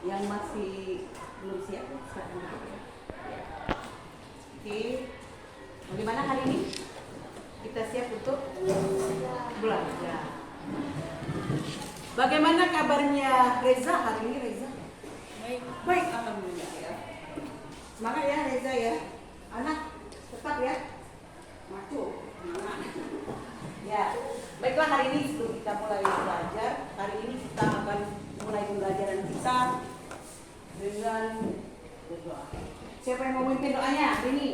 Yang masih belum siap, silakan. Oke, bagaimana hari ini? Kita siap untuk belajar. Bagaimana kabarnya Reza hari ini, Reza? Baik, alhamdulillah ya. Semangat ya Reza ya. Anak tetap ya. Maco. Ya, baiklah hari ini sebelum kita mulai belajar, hari ini kita akan mulai pembelajaran kita dengan berdoa. Siapa yang mau memimpin doanya hari ini?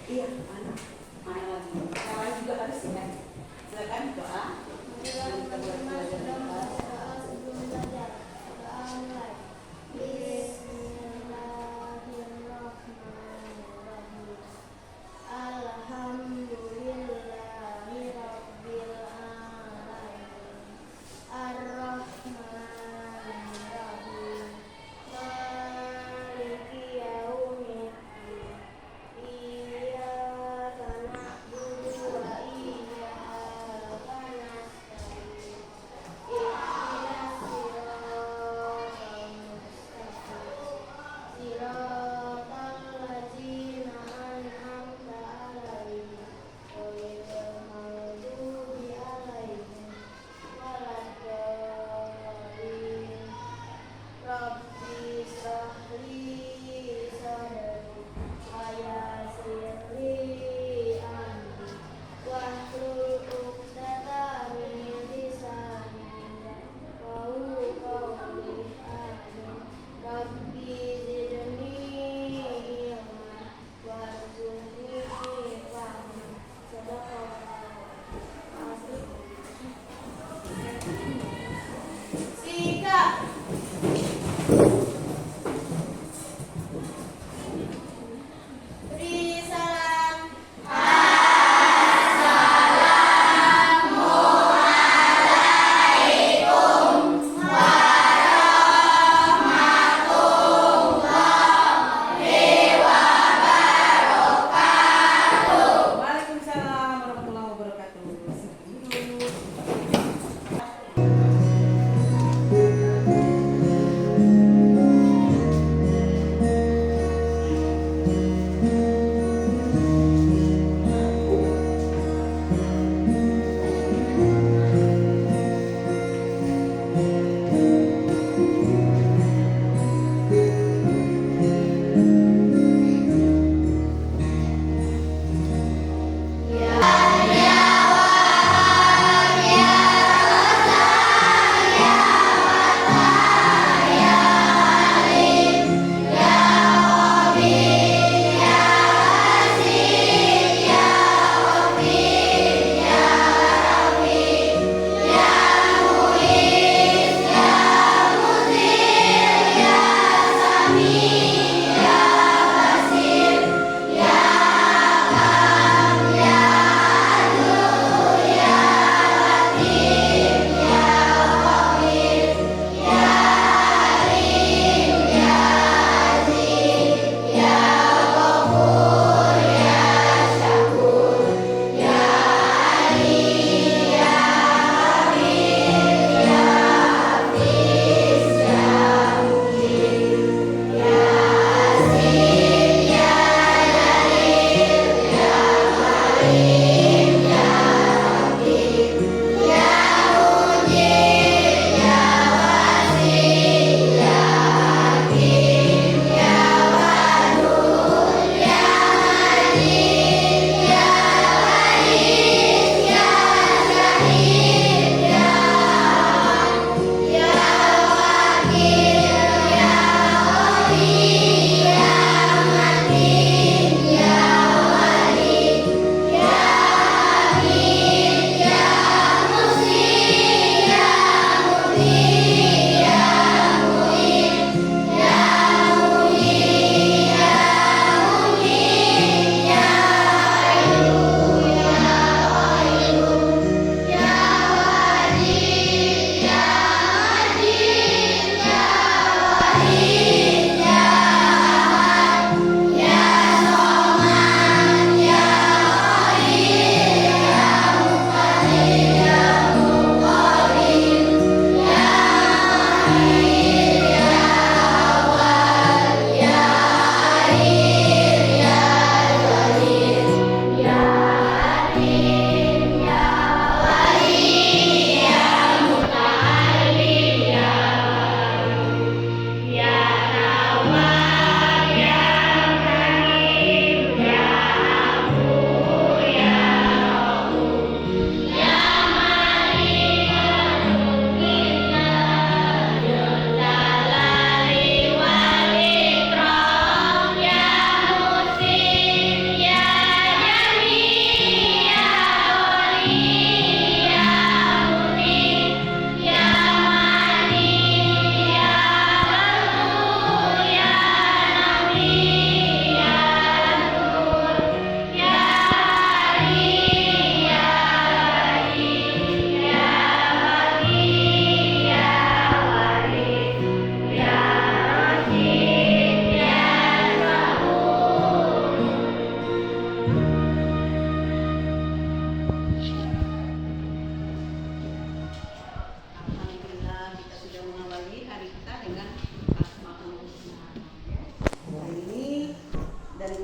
Iya, mana lagi? Yang lain juga harus ya. Silakan doa. Sebelum kita mulai belajar kita.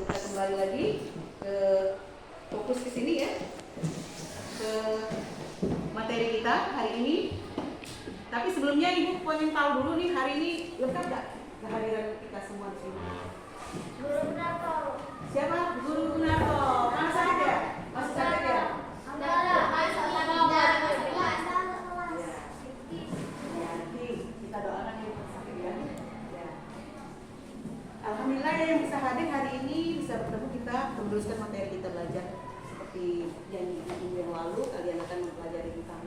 kita kembali lagi ke fokus ke sini ya, ke materi kita hari ini. Tapi sebelumnya Ibu pengen tahu dulu nih, hari ini lengkap nggak kehadiran kita semua di sini? Guru Gunarto. Siapa? Guru Gunarto. Mana sakit ya? Masih sakit ya? Kita doakan yang sakit ya. Alhamdulillah ya, yang bisa hadir hari ini, bisa bertemu kita meneruskan materi kita belajar seperti janji minggu yang lalu. Kalian akan mempelajari tentang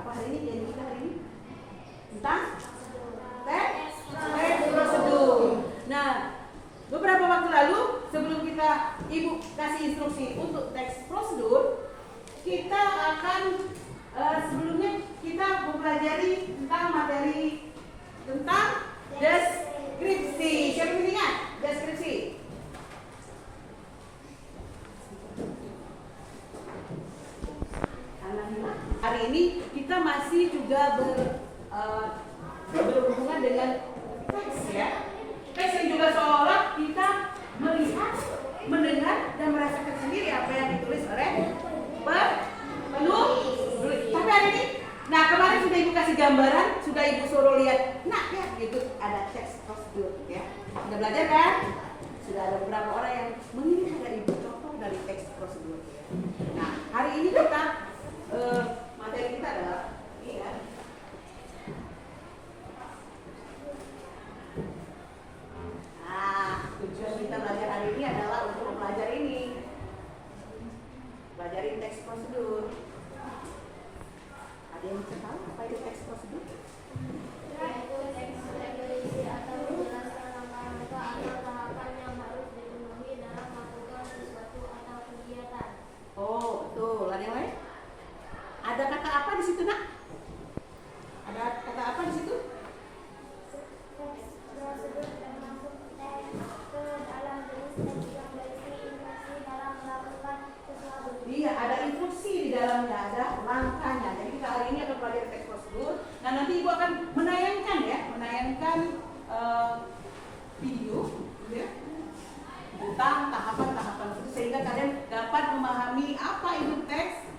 apa hari ini? Janji kita hari ini tentang teks prosedur. Nah, beberapa waktu lalu sebelum kita Ibu kasih instruksi untuk teks prosedur, kita akan sebelumnya kita mempelajari tentang materi tentang deskripsi. Siapa yang ingat deskripsi? Hari ini kita masih juga berhubungan dengan teks ya. Teks yang juga seolah kita melihat, mendengar dan merasakan sendiri apa yang ditulis oleh penulis. Tapi hari ini, nah kemarin sudah Ibu kasih gambaran, sudah Ibu suruh lihat, nah ya gitu ada teks prosedur ya. Sudah belajar kan? Sudah ada beberapa orang yang mengirim dari Ibu contoh dari teks prosedur ya. Nah hari ini kita materi kita adalah ini ya. Nah tujuan kita belajar hari ini adalah untuk mempelajari ini, belajarin teks prosedur. Ada yang bisa tahu apa itu teks prosedur? Yaitu teks regulasi atau menjelaskan langkah-langkah atau tahapan yang harus dipenuhi dalam melakukan sesuatu atau kegiatan. Oh betul. Ada yang lain? Ada kata apa di situ nak? Ada kata apa di situ? Teks prosedur termasuk teks ke dalam jenis teks yang berisi instruksi dalam melakukan sesuatu. Iya, ada instruksi di dalamnya, ada langkahnya. Jadi kita hari ini akan pelajari teks prosedur. Nah nanti Ibu akan menayangkan ya, video ya, tentang tahapan-tahapan itu sehingga kalian dapat memahami apa itu teks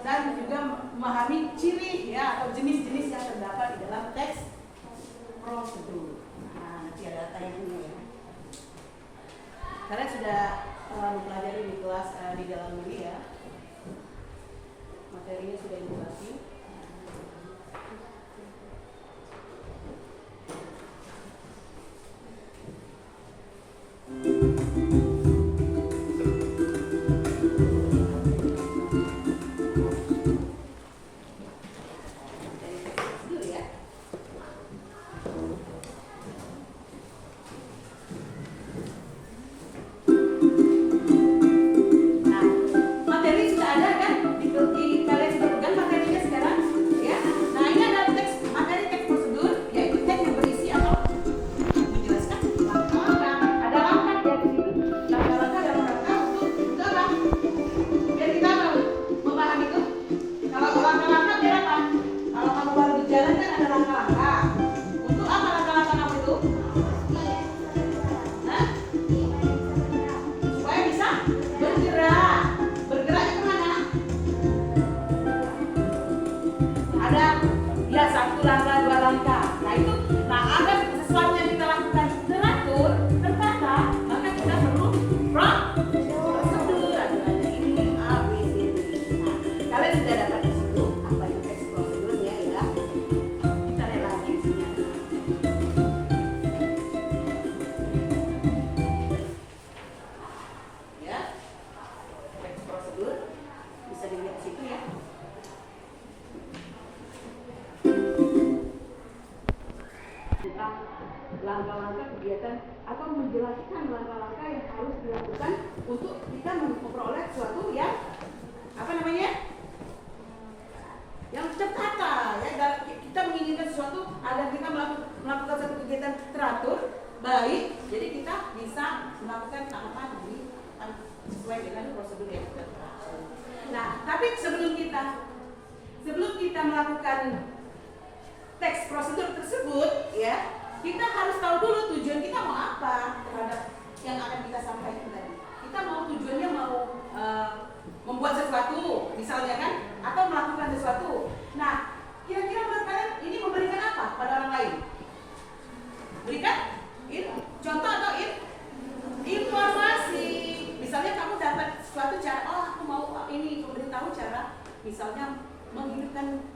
dan juga memahami ciri ya atau jenis-jenis yang terdapat di dalam teks prosedur. Nah nanti ada tayangannya ya. Kalian sudah mempelajari di kelas di dalam diri ya. Materinya sudah dibahas. langkah-langkah kegiatan atau menjelaskan langkah-langkah yang harus dilakukan untuk kita memperoleh sesuatu yang apa namanya? Yang tertata ya. Kita menginginkan sesuatu agar kita melakukan satu kegiatan teratur, baik, jadi kita bisa melakukan tahapan sesuai dengan prosedur yang kita teratur. Nah, tapi sebelum kita melakukan teks prosedur tersebut ya, kita harus tahu dulu tujuan kita mau apa terhadap yang akan kita sampaikan tadi. Kita mau tujuannya mau membuat sesuatu, misalnya kan, atau melakukan sesuatu. Nah, kira-kira menurut kalian ini memberikan apa pada orang lain? Berikan contoh atau informasi. Misalnya kamu dapat suatu cara, oh aku mau ini memberitahu cara, misalnya menghidupkan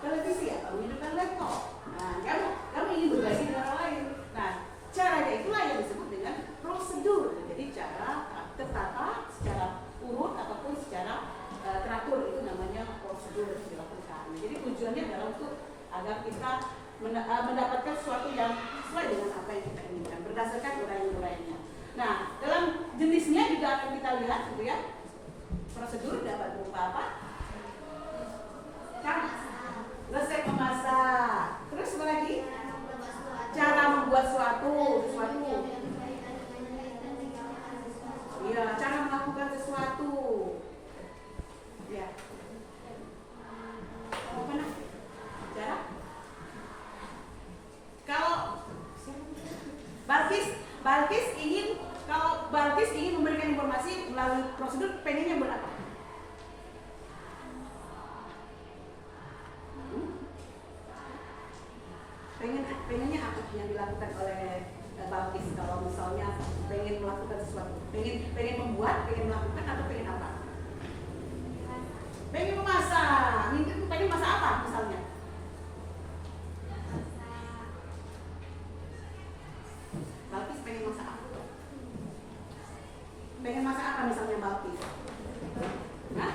televisi atau menghidupkan laptop. Nah, kamu ingin berbagi dengan orang lain. Nah, caranya itulah yang disebut dengan prosedur. Jadi cara tertata secara urut ataupun secara teratur, itu namanya prosedur yang dilakukan. Jadi tujuannya adalah untuk agar kita mendapatkan sesuatu yang sesuai dengan apa yang kita inginkan berdasarkan uraian-uraiannya. Nah, dalam jenisnya juga akan kita lihat gitu ya. Prosedur dapat berupa apa? Resep memasak. Terus apa lagi? Cara membuat sesuatu. Iya, cara melakukan sesuatu. Ya. Apa nak? Cara? Kalau Balkis ingin memberikan informasi melalui prosedur, pengennya buat apa? Pengennya apa yang dilakukan oleh Balkis kalau misalnya pengen melakukan sesuatu? Pengen membuat, pengen melakukan, atau pengen apa? Pengen memasak. Pengen masak apa misalnya? Balkis pengen masak apa? Pengen masak apa misalnya Balkis? Hah?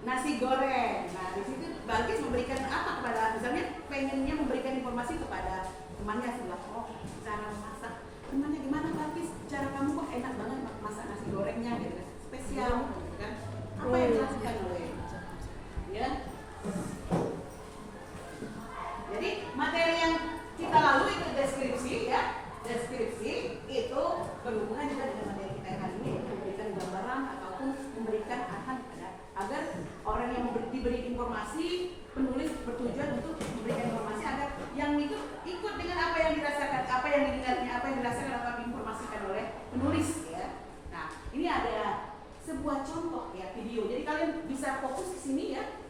Nasi goreng. Nah, di situ Balkis memberikan apa kepada, misalnya pengennya memberikan informasi kepada temannya sebelah, oh cara memasak. Temannya gimana Balkis? Cara kamu kok enak banget masak nasi gorengnya gitu kan? Spesial gitu kan? Apa yang dilakukan oleh? Ya. Jadi materi yang kita lalui itu deskripsi ya. Deskripsi itu berhubungan juga dengan materi kita hari ini, memberikan gambaran ataupun memberikan arahan agar orang yang diberi informasi, penulis bertujuan untuk memberikan informasi agar yang itu ikut dengan apa yang dirasakan, apa yang didengarnya, apa yang dirasakan atau diinformasikan oleh penulis ya. Nah, ini ada sebuah contoh ya video. Jadi kalian bisa fokus ke sini ya.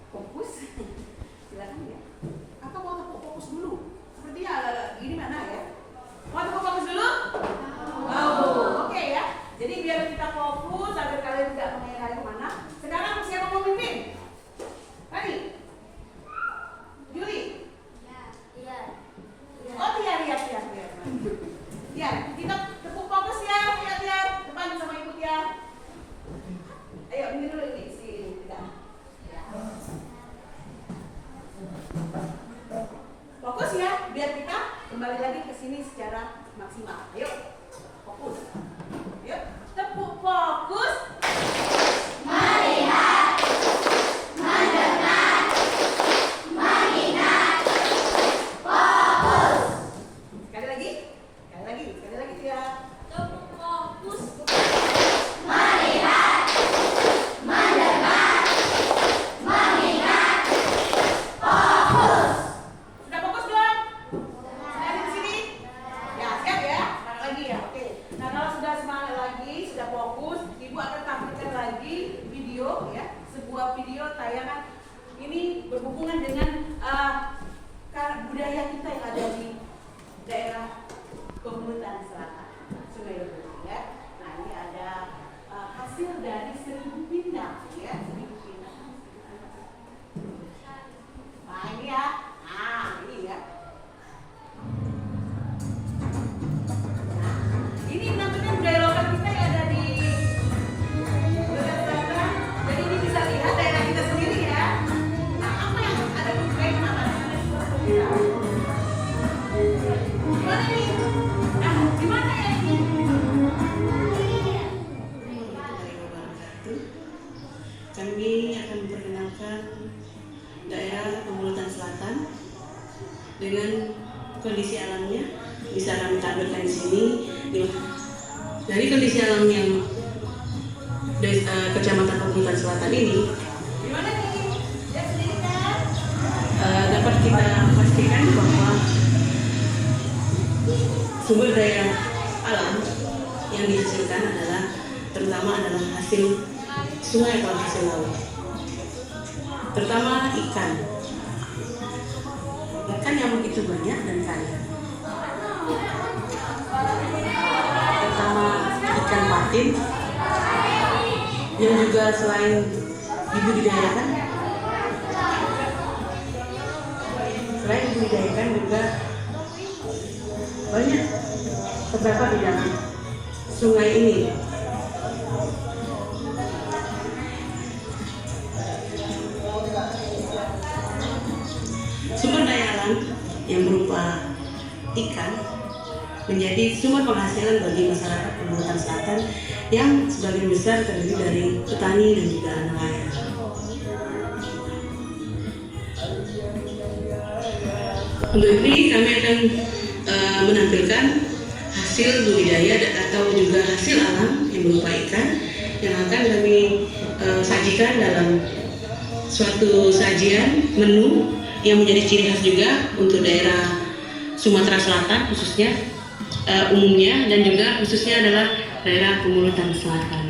Fokus. Silakan ya. Atau mau fokus dulu? Sepertinya ini mana ya? Mau fokus dulu? Oke ya. Jadi biar kita fokus agar kalian tidak mengenai kemana. Sekarang siapa mau mimpin? Tadi? Juli? Iya. Oh iya. Ya, kita tepuk fokus ya, lihat depan sama ikut ya. Ayo ini dulu ini tidak. Fokus ya, biar kita kembali lagi ke sini secara maksimal. Ayo, fokus. Yuk, tepuk fokus. Melihat, mendengar, mengingat, fokus. Sekali lagi ya. Tepuk fokus. Melihat, mendengar, mengingat, fokus. Sudah fokus belum? Sudah di sini? Ya, siap ya. Semangat lagi ya. Oke. Nah, kalau sudah semangat lagi, sudah fokus, Ibu akan tampilkan lagi video ya, sebuah video tayangan ini berhubungan dengan budaya kita yang ada di daerah Pegunungan Selatan, Sungai Lebu ya. Nah, ini ada hasil dari 1000 pindang ya, 1000 pindang. Nah, ini ya. Nah, ini ya. Nah, ini namanya budaya lokal kita yang ada di Pegunungan Selatan. Jadi ini bisa lihat daerah kita sendiri ya. Nah, apa yang ada di budaya apa? Gimana nih? Nah, gimana ya ini? Kami akan memperkenalkan daerah Pegunungan Selatan dengan kondisi alamnya. Bisa kami tampilkan di sini. Dari kondisi alam yang Kecamatan Pegunungan Selatan ini, Gimana nih? Ya sendiri kan? dapat kita pastikan bahwa sumber daya alam yang dihasilkan terutama adalah hasil sungai atau hasil laut. Terutama ikan yang begitu banyak dan kaya. Pertama ikan patin yang juga selain dibudidayakan juga banyak terdapat di dalam sungai ini. Sumber daya alam yang berupa ikan menjadi sumber penghasilan bagi masyarakat Kalimantan Selatan yang sebagian besar terdiri dari petani dan juga nelayan. Untuk ini kami akan menampilkan hasil budidaya atau juga hasil alam yang berupa ikan yang akan kami sajikan dalam suatu sajian menu yang menjadi ciri khas juga untuk daerah Sumatera Selatan khususnya umumnya, dan juga khususnya adalah daerah Pemulutan Selatan.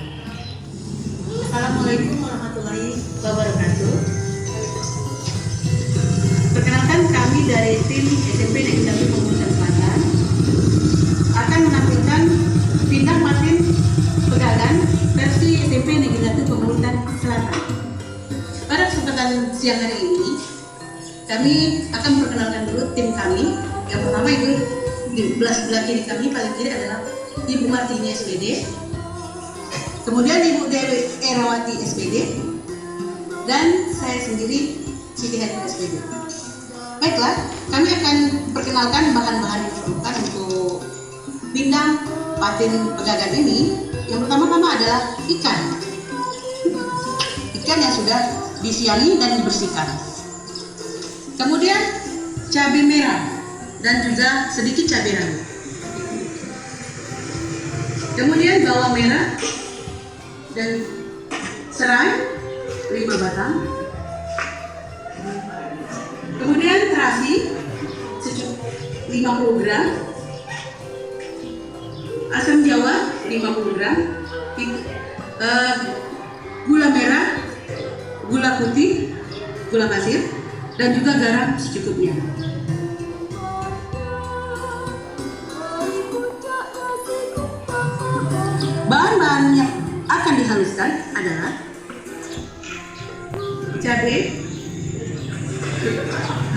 Assalamualaikum warahmatullahi wabarakatuh. Perkenalkan, kami dari tim SMP Negeri 1 Pemulutan Selatan akan menampilkan Pindang Patin Pegagan versi SMP Negeri 1 Pemulutan Selatan. Pada kesempatan siang hari ini, kami akan memperkenalkan dulu tim kami. Yang pertama itu di sebelah kiri kami, paling kiri adalah Ibu Martini SPD, kemudian Ibu Dewi Erawati SPD, dan saya sendiri Siti Hadi SPD. Baiklah, kami akan perkenalkan bahan-bahan yang diperlukan untuk pindang patin pegagan ini. Yang pertama-tama adalah ikan yang sudah disiangi dan dibersihkan. Kemudian cabai merah dan juga sedikit cabai rawit. Kemudian bawang merah dan serai 5 batang. Kemudian terasi 50 gram. Asam jawa 50 gram. Gula merah, gula putih, gula pasir, dan juga garam secukupnya. Bahan-bahan yang akan dihaluskan adalah cabai,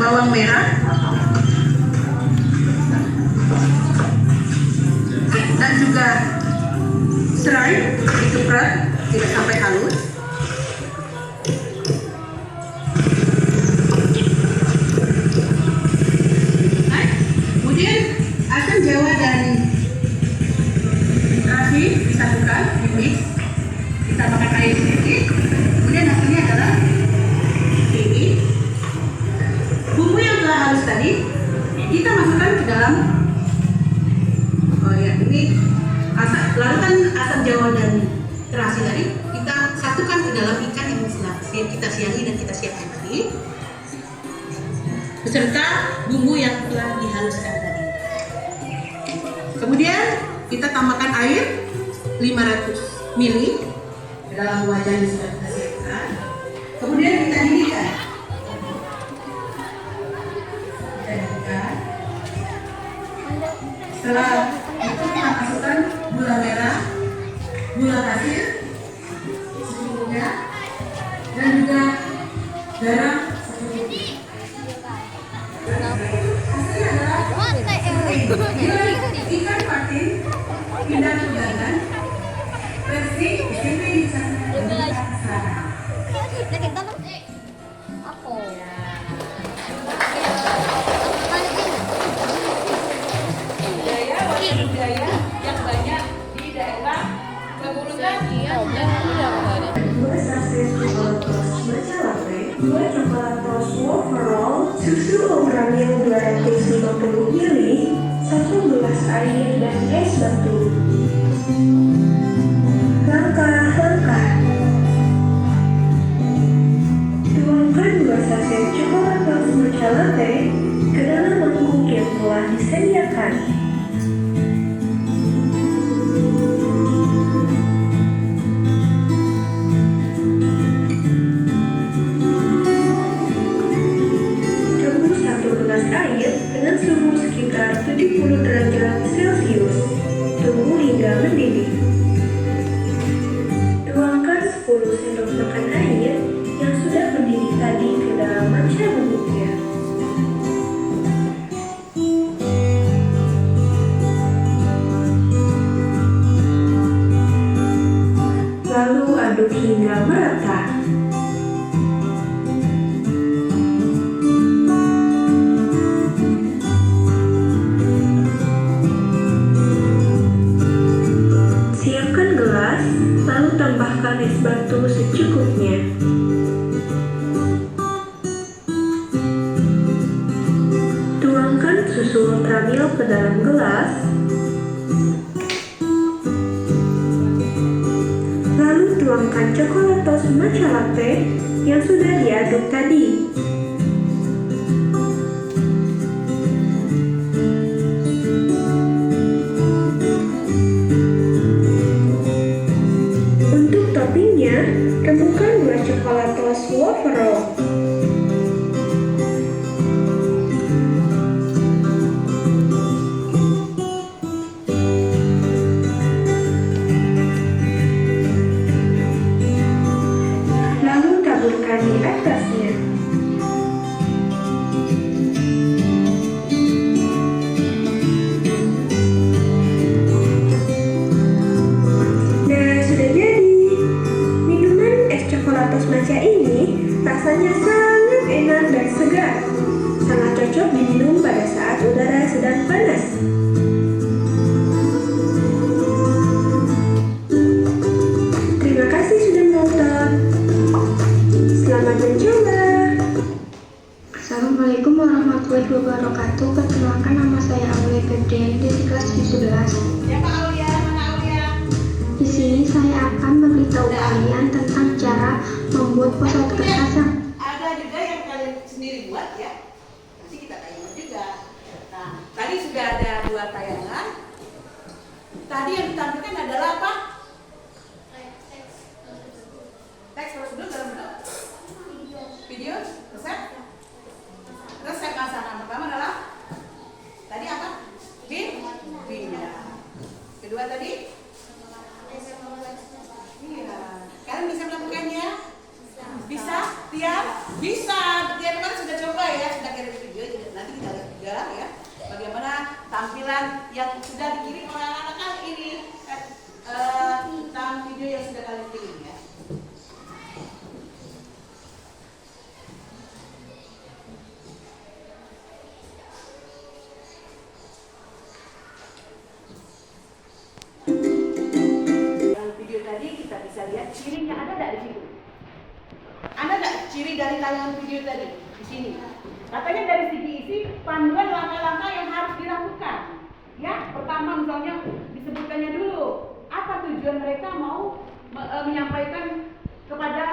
bawang merah, dan juga serai dikeprat tidak sampai halus. Kemudian asam jawa dan terasi disatukan, dimix, ditambahkan air sedikit. Kemudian hasilnya adalah ini. Bumbu yang telah halus tadi kita masukkan ke dalam ini larutan asam jawa dan terasi tadi kita satukan ke dalam ikan yang telah kita siangi dan kita siapkan tadi, beserta bumbu yang telah dihaluskan tadi. Kemudian kita tambahkan air 500 ml ke dalam wajan yang sudah kita siapkan. Kemudian kita didihkan. Setelah itu kita masukkan gula merah, gula pasir secukupnya, dan juga garam secukupnya. Hasilnya adalah ikan patin pindang pegagan versi SMP Negeri 1 Pemulutan Selatan. budaya yang banyak di daerah Pemulutan. 2 saset coklat matcha latte, 2 coklat rose waffle, susu Oatmeal 250 ml, 1 gelas air dan es batu. Langkah-langkah. Tuangkan 2 saset coklat rose matcha latte ke dalam mangkuk yang telah disediakan. aduk hingga merata. Siapkan gelas, lalu tambahkan es batu secukupnya. Tuangkan susu ultra milk ke dalam gelas. Lalu tuangkan coklatos matcha latte yang sudah diaduk tadi. Untuk toppingnya, remukan 2 coklatos wafer roll. Lalu taburkan di atasnya. Nah, sudah jadi. Minuman es coklatos matcha ini rasanya sangat enak dan segar. Sangat cocok diminum pada saat udara sedang panas. Terima kasih sudah menonton. Selamat mencoba. Assalamualaikum warahmatullahi wabarakatuh. Perkenalkan, nama saya Aulia Febriani dari kelas 11. Ya Pak Aulia, mana Aulia? Di sini saya akan memberitahu kalian tentang cara membuat pesawat kertas yang Ada juga yang kalian sendiri buat ya. Nanti kita tayangan juga. Nah, tadi sudah ada 2 tayangan. Tadi yang ditampilkan adalah apa? Teks prosedur dalam bentuk video, resep. Resep masakan pertama adalah tadi apa? Pindah. Kedua tadi? Iya. Kalian bisa melakukannya? Bisa? Tiap? Bisa. Tiap kemarin sudah coba ya, sudah kirim video. Nanti kita lihat juga ya bagaimana tampilan yang sudah dikirim oleh anak-anak kali ini tentang video yang sudah kalian kirim ya. Dalam video tadi kita bisa lihat cirinya, ada nggak di situ? Ada nggak ciri dari tayangan video tadi di sini? Katanya dari segi isi panduan langkah-langkah yang harus dilakukan. Ya, pertama misalnya disebutkannya dulu apa tujuan mereka mau menyampaikan kepada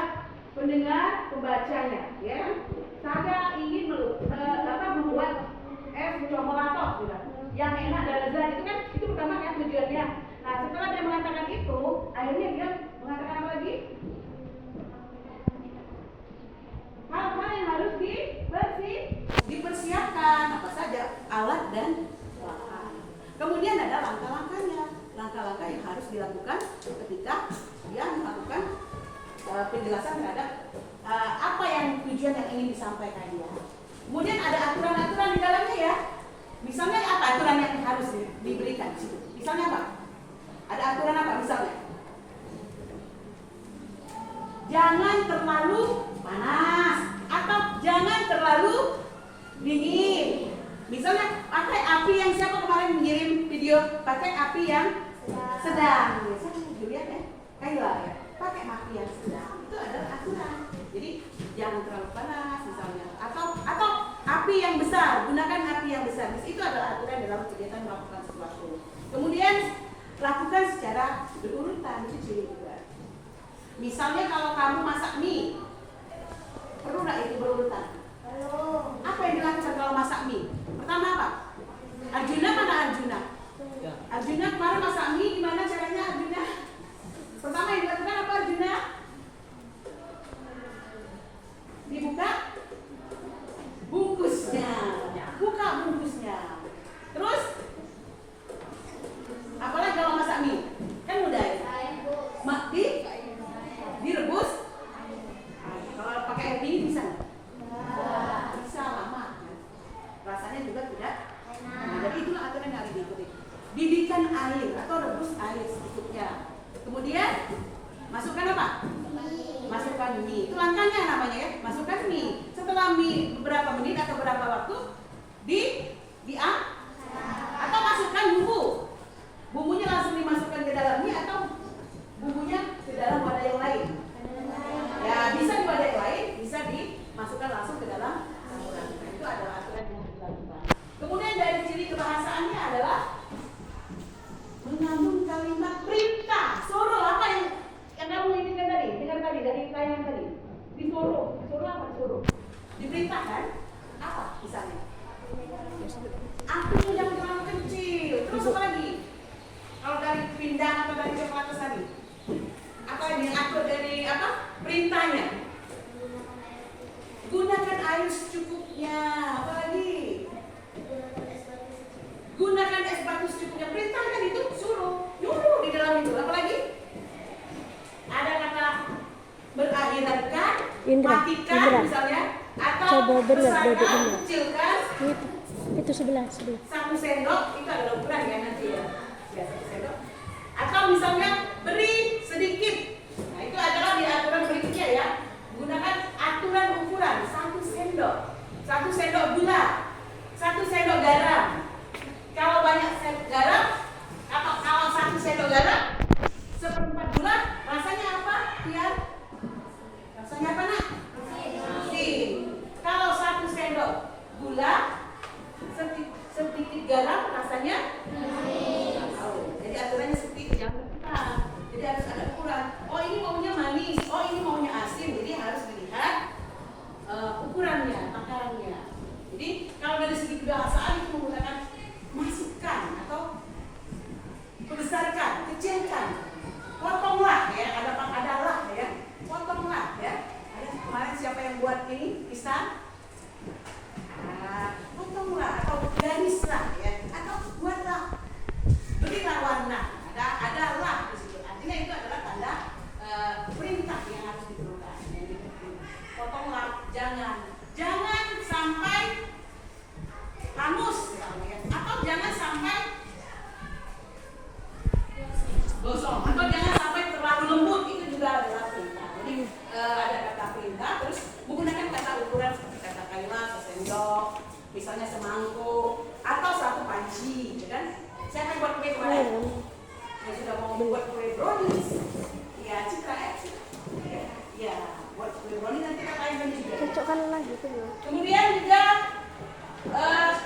pendengar pembacanya. Ya, saya ingin membuat es coklatos gitu. Yang enak dan lezat itu kan itu pertama kan tujuannya. Nah, setelah dia mengatakan itu, akhirnya dia mengatakan apa lagi? Hal-hal yang harus dipersiapkan, apa saja alat dan bahan. Kemudian ada langkah-langkahnya, langkah-langkah yang harus dilakukan ketika dia melakukan penjelasan terhadap apa yang tujuan yang ingin disampaikan dia. Kemudian ada aturan-aturan di dalamnya ya. Misalnya apa aturan yang harus diberikan di situ? Misalnya apa? Ada aturan apa misalnya? Jangan terlalu panas atau jangan terlalu dingin. Misalnya pakai api yang siapa kemarin mengirim video pakai api yang sedang. Biasanya dilihat ya, Kayla ya. Pakai api yang sedang itu adalah aturan. Jadi jangan terlalu panas misalnya atau api yang besar, gunakan api yang besar. Itu adalah aturan dalam kegiatan melakukan sesuatu. Kemudian lakukan secara berurutan, itu ciri juga. Misalnya kalau kamu masak mie, perlu nggak itu berurutan? Apa yang dilakukan kalau masak mie? Pertama apa? Arjuna mana Arjuna? Arjuna kemarin masak mie, gimana caranya Arjuna? Pertama yang dilakukan apa Arjuna? Dibuka bungkusnya, buka bungkusnya. Terus, apalagi kalau masak mie? Kan mudah ya? Direbus. Kalau pakai air dingin bisa nggak? Bisa lama kan? Rasanya juga tidak. Nah, jadi itulah aturan yang harus diikuti. Didihkan air atau rebus air secukupnya. Kemudian Masukkan apa? Masukkan mie. Itu langkahnya namanya ya. Masukkan mie. Setelah mie beberapa menit atau berapa waktu atau masukkan bumbu. Bumbunya langsung dimasukkan ke dalam mie atau bumbunya ke dalam wadah yang lain. Ya, bisa di wadah yang lain, bisa dimasukkan langsung ke dalam saluran. Nah, itu adalah aturan yang dilakukan. Kemudian dari ciri kebahasaannya adalah mengandung kalimat perintah, suruh. Apa yang kamu inginkan tadi? Dengar tadi dari tayangan tadi. Disuruh apa disuruh? Diperintahkan apa misalnya? Apinya jangan terlalu kecil. Terus apa lagi? Kalau dari pindang atau dari coklat tadi? Apa ini atur dari apa? Perintahnya. Gunakan air secukupnya. Apa lagi? Gunakan es batu secukupnya. Perintahkan itu suruh, nyuruh di dalam itu. Apa lagi? Ada kata berakhirankan, matikan misalnya, atau besarkan, kecilkan. Itu sebelah. 1 sendok itu adalah ukuran ya nanti ya. 1 sendok. Atau misalnya beri sedikit. Nah, itu adalah di aturan berikutnya ya. Gunakan aturan ukuran 1 sendok. 1 sendok gula. 1 sendok garam. Kalau banyak garam atau kalau 1 sendok garam, 1/4 gula, rasanya apa? Biar rasanya apa nak? Asin. Kalau 1 sendok gula, sedikit garam, rasanya asin. Jadi aturannya seperti itu, jangan berputar. Jadi harus ada ukuran. Oh ini maunya manis, oh ini maunya asin. Jadi harus dilihat ukurannya, takarannya. Jadi kalau dari segi kebahasaan itu menggunakan masukkan atau besarkan, kecilkan, potonglah ya, adalah ya, potonglah ya. Ada kemarin siapa yang buat ini pisang? Potonglah atau garislah ya, atau buatlah, berilah warna. Adalah di situ. Artinya itu adalah tanda perintah yang harus diperlukan. Potonglah, jangan sampai hangus ya, atau jangan sampai gosong, atau jangan sampai terlalu lembut. Itu juga adalah perintah. Jadi ada kata perintah, terus menggunakan kata ukuran seperti kata kalimat, sesendok, misalnya semangkuk, atau 1 panci, ya kan? Siapa yang buat kue kemarin? Yang sudah mau membuat kue brownies? Ya, Citra ya, buat kue brownies nanti kita tayangkan juga. Cocokkan lagi tuh. Kemudian juga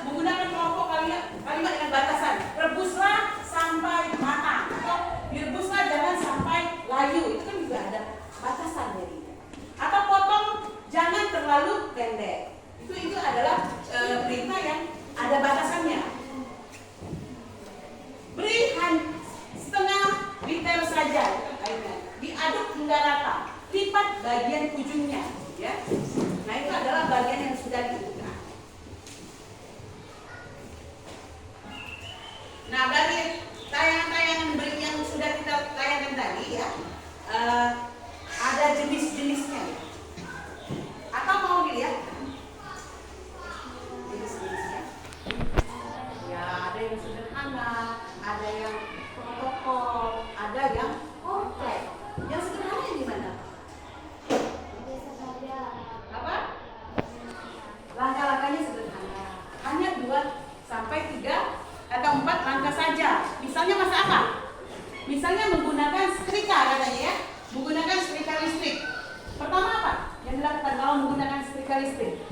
menggunakan kelompok kalimat dengan batasan. Rebuslah sampai matang, atau direbuslah jangan sampai layu. Itu kan juga ada batasan jadinya. Atau potong jangan terlalu pendek. Itu adalah perintah yang ada batasannya. Beri setengah liter saja airnya. Diaduk hingga rata. Lipat bagian ujungnya, ya. Nah itu adalah bagian yang sudah ditentukan. Nah dari tayangan-tayangan yang sudah kita tayangkan tadi ya, ada jenis-jenisnya. Atau mau dilihat? Jenis-jenisnya. Ya ada yang sederhana, ada yang protokol, ada yang kompleks. Yang sederhana gimana? Apa? Langkah-langkahnya sederhana. Hanya 2 sampai 3 atau 4 langkah saja. Misalnya masak apa? Misalnya menggunakan setrika katanya ya. Menggunakan setrika listrik. Pertama apa yang dilakukan kalau menggunakan setrika listrik?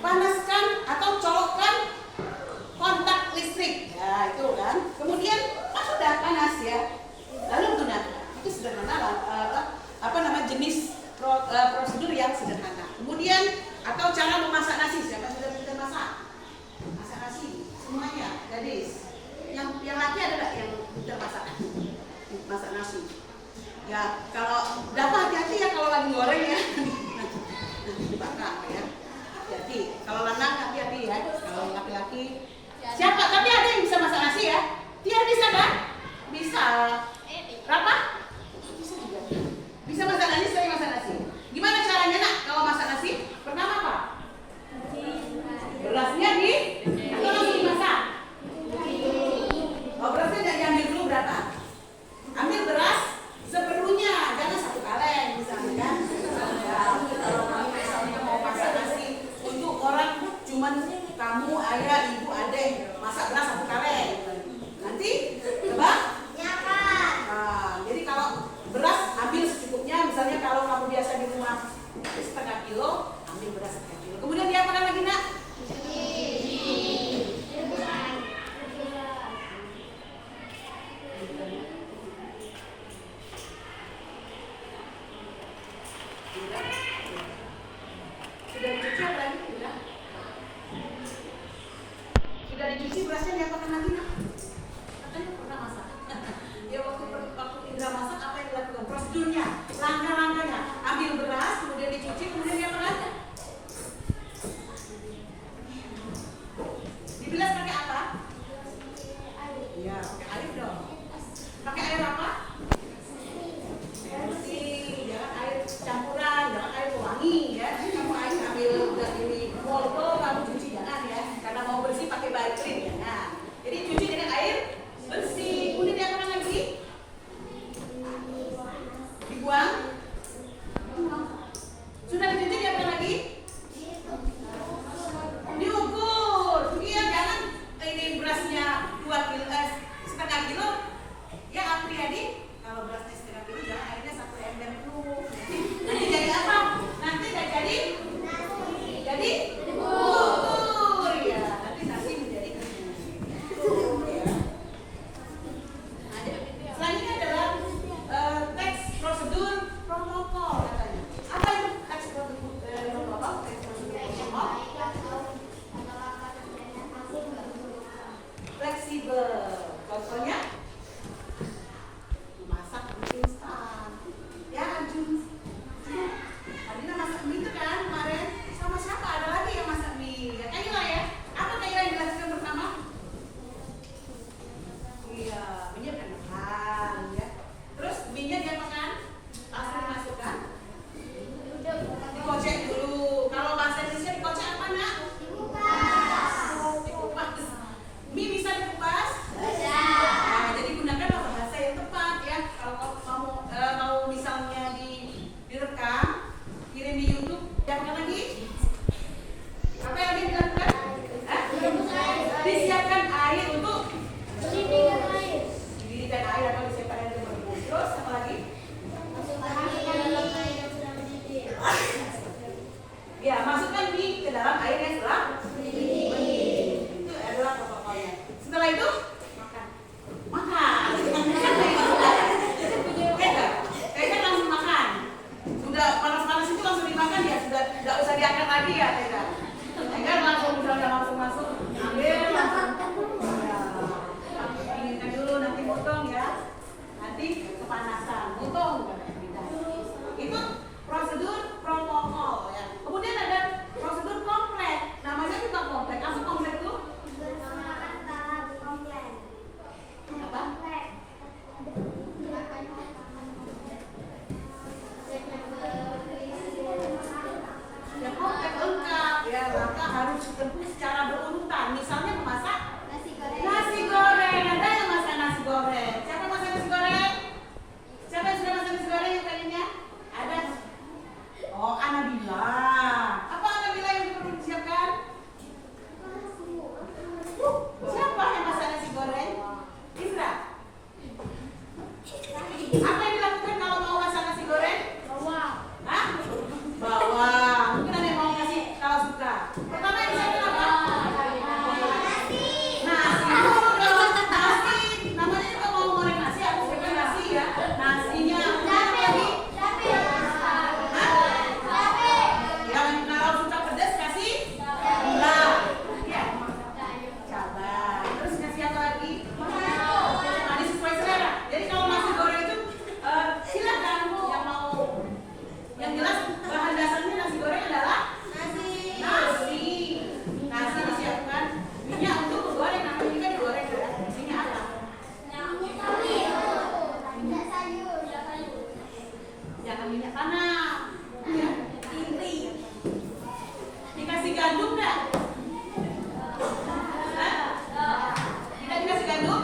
Panaskan atau colokkan kontak listrik. Ya itu kan. Kemudian sudah panas ya. Lalu gunakan. Itu sederhana jenis prosedur yang sederhana. Kemudian atau cara memasak nasi. Siapa sudah bisa masak? Masak nasi semuanya. Gadis. Yang laki adalah yang bisa masak nasi. Ya kalau dapat hati-hati ya kalau lagi goreng ya. Nanti dibakar ya. Hati-hati. Kalau lanang hati-hati ya. Kalau laki-laki siapa? Tapi ada yang bisa masak nasi ya. Dia bisa kan? Bisa. Berapa? Bisa juga. Bisa masak nasi, saya masak nasi. Gimana caranya nak kalau masak nasi? Pertama apa? Berasnya atau langsung dimasak? Oh berasnya diambil dulu berapa? Ambil beras seperlunya. Apa yang dilakukan kalau mau masak nasi goreng? Bawang. Hah? Bawang. Mungkin ada yang mau kasih kalau suka. Pertama yang disiapkan apa? Nasi. Dulu dong. Nasi. Namanya juga mau goreng nasi. Aku suka nasi ya. Nasinya. Apa lagi? Hah? Yang kalau suka pedas kasih gula. Ya. Cabai. Terus kasih apa lagi? Nah, sesuai selera. Jadi kalau nasi goreng itu silakan yang mau. Yang jelas bahan dasarnya nasi goreng adalah nasi. Nasi disiapkan. Minyak untuk menggoreng. Namanya juga digoreng ya. Minyak apa? Jangan minyak tanah. Ya. Dikasih gandum nggak? Hah? Tidak dikasih gandum?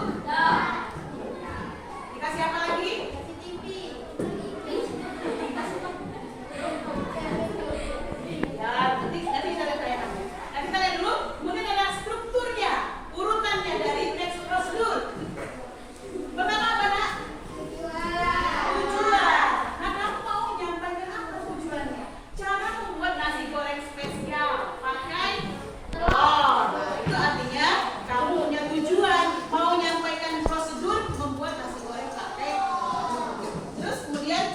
Dikasih apa lagi? Ya, nanti kita lihat ya. Nah, kita lihat dulu. Kemudian ada strukturnya, urutannya dari teks prosedur. Pertama apa, Nak? Tujuan. Nah, kamu mau menyampaikan apa tujuannya? Cara membuat nasi goreng spesial pakai telur. Itu artinya kamu punya tujuan, mau menyampaikan prosedur membuat nasi goreng pakai telur. Terus kemudian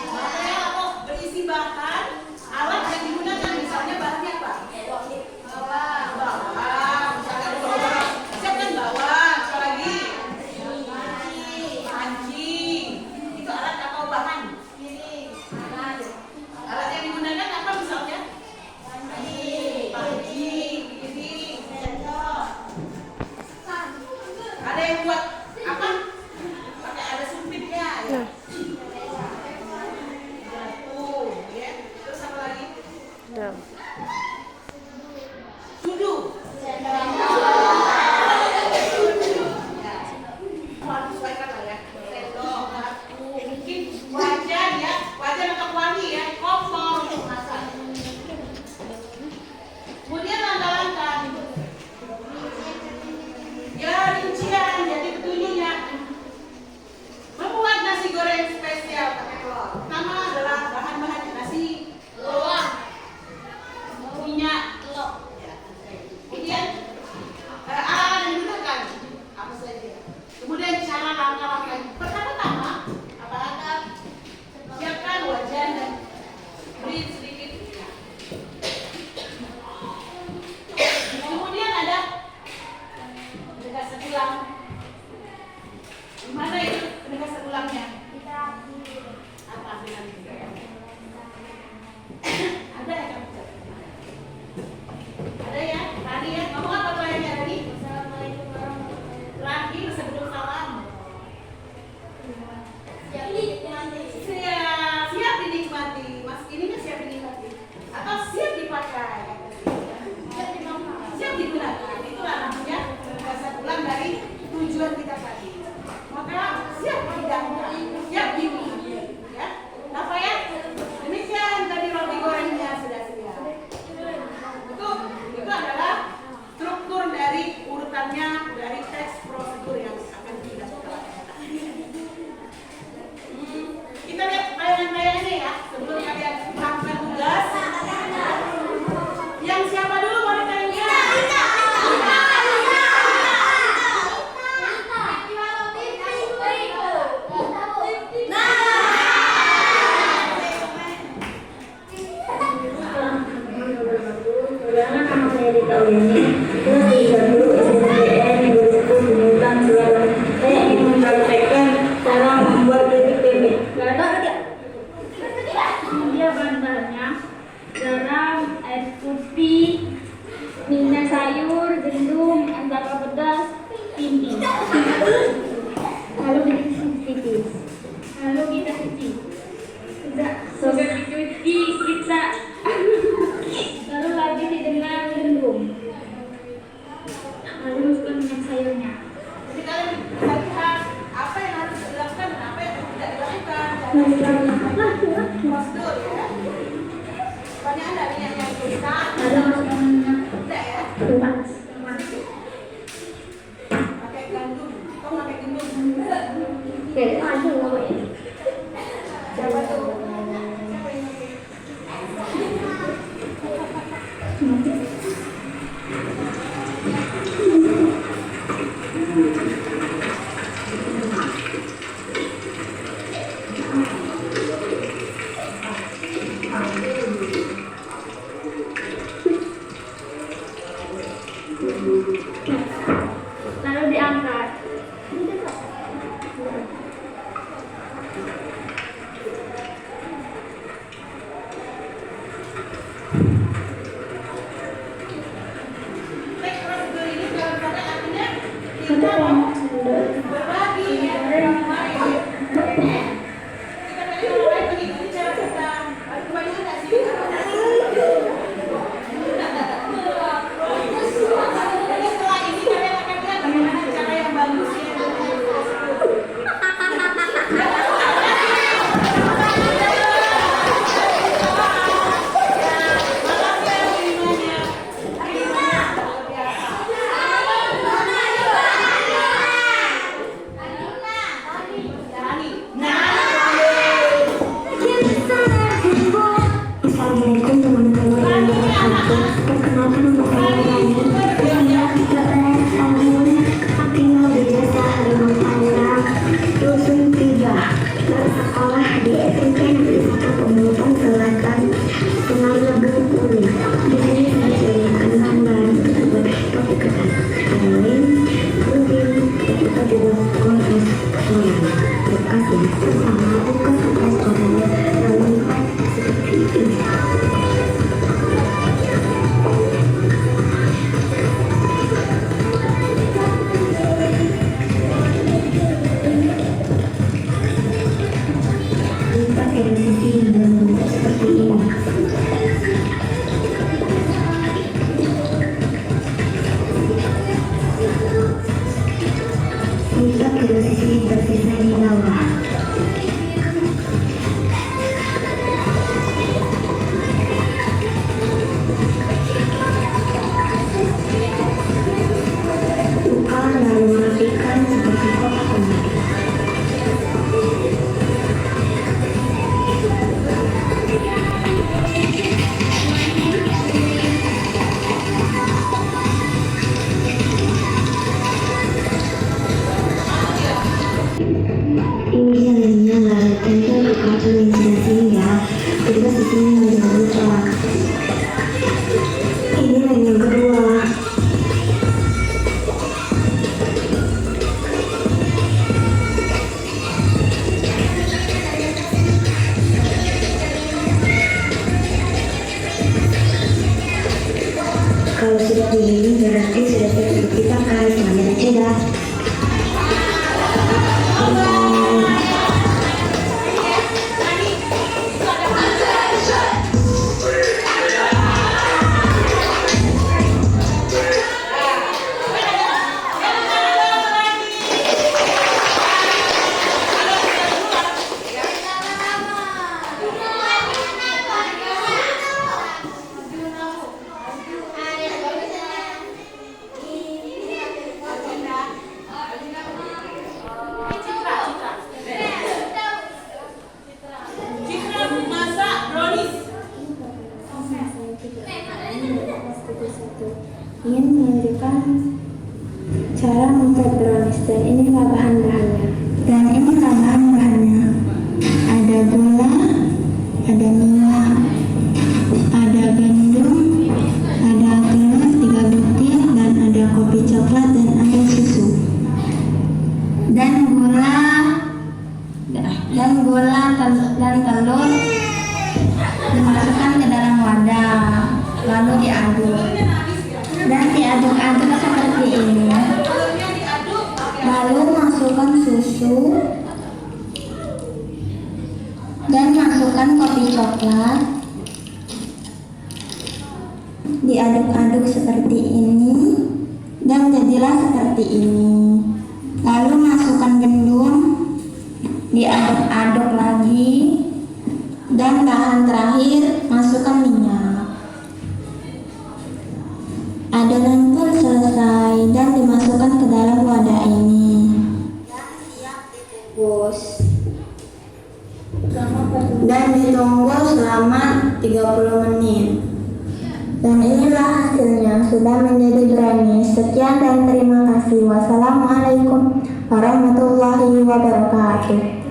material atau berisi bahan, alat yang digunakan, misalnya bahannya apa? Bawang. Misalkan bawang. Siapkan bawang. Apa lagi? Panci. Itu alat atau bahan? Alat yang digunakan apa misalnya? Panci. Piring. Sendok. Ada yang buat apa? Pakai ada sumpitnya ya. Jatuh, ya. Terus apa lagi? Sudu. Sesuaikan lah ya. Sendok, batu, mungkin wajan ya. Wajan atau kuali ya. Kompor untuk masak. Kemudian langkah-langkah. Ya, rincian. Jadi petunjuknya. Membuat nasi goreng spesial pakai telur. Pertama adalah bahan-bahan nasi, minyak, ya. Kemudian alat yang digunakan apa saja. Kemudian cara langkah-langkah. Pertama-tama apa? Siapkan wajan dan beri sedikit minyak. Kemudian ada penegasan tulang. Di mana itu penegasan tulangnya? Apa artinya? Ada ya kamu? Ada ya? Tadi ya? Ngomong apa tuanya tadi? Terakhir sebelum salam. Siap dinikmati. Mas ini kan siap dinikmati. Atau siap dipakai. Siap digunakan. Itulah namanya penegasan tulang dari tujuan kita tadi. Maka siap dihidangkan, siap diminum, ya. Apa ya? Demikian tadi roti gorengnya sudah siap. Itu adalah struktur dari urutannya dari teks prosedur yang akan kita lakukan. Kita lihat tayangan-tayangannya ya sebelum kalian melakukan tugas. Yang siapa dulu mau ditanya? Bagaimana nama saya di tahun ini? Terus tiga guru SNMPTN 2010 tentang jualan. Saya ingin mempraktekkan cara membuat keripik tempe. Dia bahan-bahannya garam, air putih, minyak sayur, gandum, antara pedas, timpi. Lalu tipis. Lalu kita cuci. Sudah dicuci kita. Lalu lanjut dengan gandum. Lalu masukkan minyak sayurnya. Jadi kalian lihat apa yang harus dilakukan dan apa yang tidak dilakukan. Prosedur ya. Banyak ada minyaknya kita. Lalu masukkan minyak. Tidak ya. Panas. Pakai gandum. Kau pakai gandum. Kayak ada namanya. Siapa tuh? Lalu diangkat. Baik, prosedur ini dalam kata artinya kita berbagi ya dengan orang lain. Kita dari orang lain mengikuti cara kita. Kebanyakan nggak sih? Jadi setelah ini kalian akan lihat bagaimana cara yang bagus ya. Assalamualaikum teman-teman yang berbahagia. Perkenalkan nama saya Rani. Saya PTN Alun tinggal di Desa Harimau Panjang, Dusun 3, bersekolah di SMP Negeri 1 Pemumpang Selatan, Sungai Lebeng Uli. Di sini saya ceritakan gambaran tersebut topik lain, mungkin kita juga proses soal bekas ya, bersama bukan tugas orangnya namun seperti ini. Pakai resisi dan bentuk seperti ini. Kita ke resisi bersisa di bawah. Buka lalu rapikan seperti kotak tomat. Ini jalannya lalu tempel ke kartu yang sudah sehingga tugas di sini menjadi mutlak. Ini lain yang kedua. Kalau sudah begini berarti sudah siap dipakai. Selamat mencoba. Ingin menunjukkan cara membuat brownies dan inilah bahan-bahannya. Ada gula, ada minyak, ada gandum, ada telur 3 butir, dan ada kopi coklat dan ada susu. Dan gula dan telur dimasukkan ke dalam wadah, lalu diaduk. Dan diaduk-aduk seperti ini. Lalu masukkan susu dan masukkan kopi coklat. Diaduk-aduk seperti ini dan jadilah seperti ini. Lalu masukkan gandum, diaduk-aduk lagi, dan bahan terakhir masukkan minyak. Adonan pun selesai dan dimasukkan ke dalam wadah ini. dibungkus dan ditunggu selama 30 menit. Dan inilah hasilnya, sudah menjadi brownies. Sekian dan terima kasih. Wassalamualaikum warahmatullahi wabarakatuh.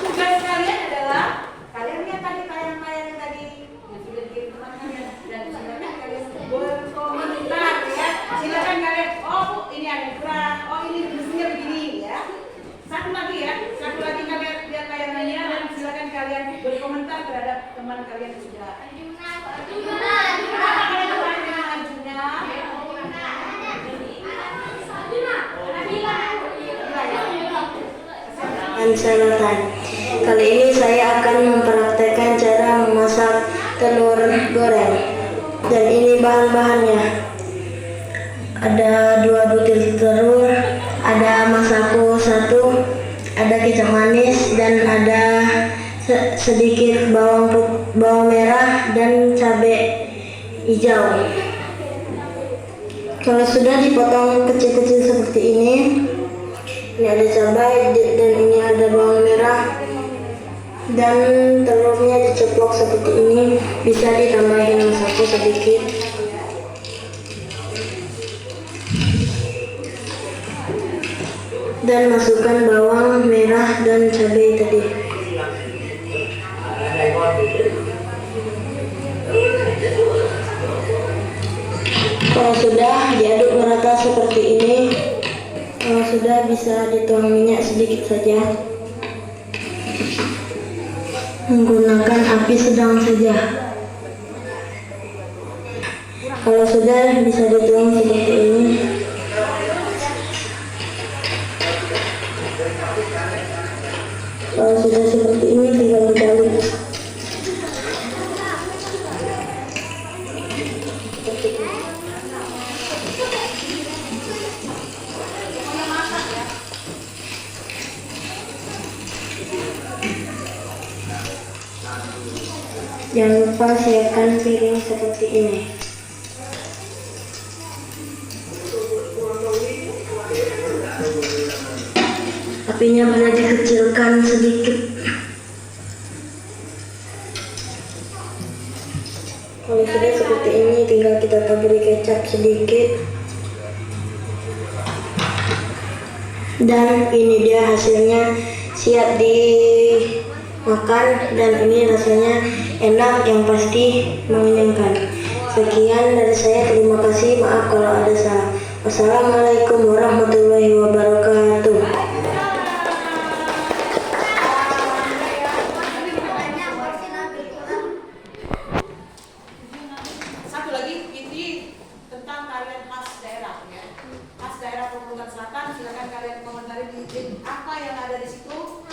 Tugas kalian adalah kalian lihat tadi tayangan yang tadi yang sudah dikirim teman kalian dan silakan kalian berkomentar ya. Silakan kalian, oh Bu, ini ada yang kurang, oh ini mestinya begini ya. Satu lagi kalian lihat tayangannya dan silakan kalian berkomentar terhadap teman kalian yang sudah. Syaratan. Kali ini saya akan mempraktekkan cara memasak telur goreng. Dan ini bahan-bahannya. Ada 2 butir telur, ada masako 1, ada kecap manis, dan ada sedikit bawang merah dan cabai hijau. Kalau sudah dipotong kecil-kecil seperti ini ada cabai dan ini ada bawang merah dan telurnya diceplok seperti ini. Bisa ditambahin masako sedikit. Dan masukkan bawang merah dan cabai tadi. Kalau sudah diaduk merata seperti ini, kalau sudah bisa dituang minyak sedikit saja. Menggunakan api sedang saja. Kalau sudah bisa dituang seperti ini. Kalau sudah seperti ini tinggal dibalik. Jangan lupa siapkan piring seperti ini. Apinya boleh dikecilkan sedikit. Kalau sudah seperti ini, tinggal kita taburi kecap sedikit. Dan ini dia hasilnya, siap dimakan, dan ini rasanya enak, yang pasti mengenyangkan. Sekian dari saya, terima kasih, maaf kalau ada salah. Wassalamualaikum warahmatullahi wabarakatuh. Satu lagi ini tentang kalian khas daerah ya. Khas daerah Pegunungan Selatan, silakan kalian komentari di apa yang ada di situ.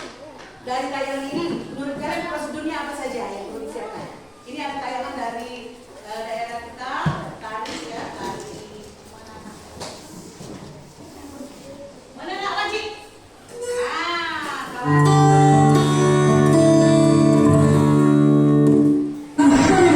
Dari tayangan ini, menurut kalian prosedurnya apa saja yang perlu disiapkan? Ini ada tayangan dari daerah kita, tari ya, tari mana nak lagi? Apa saja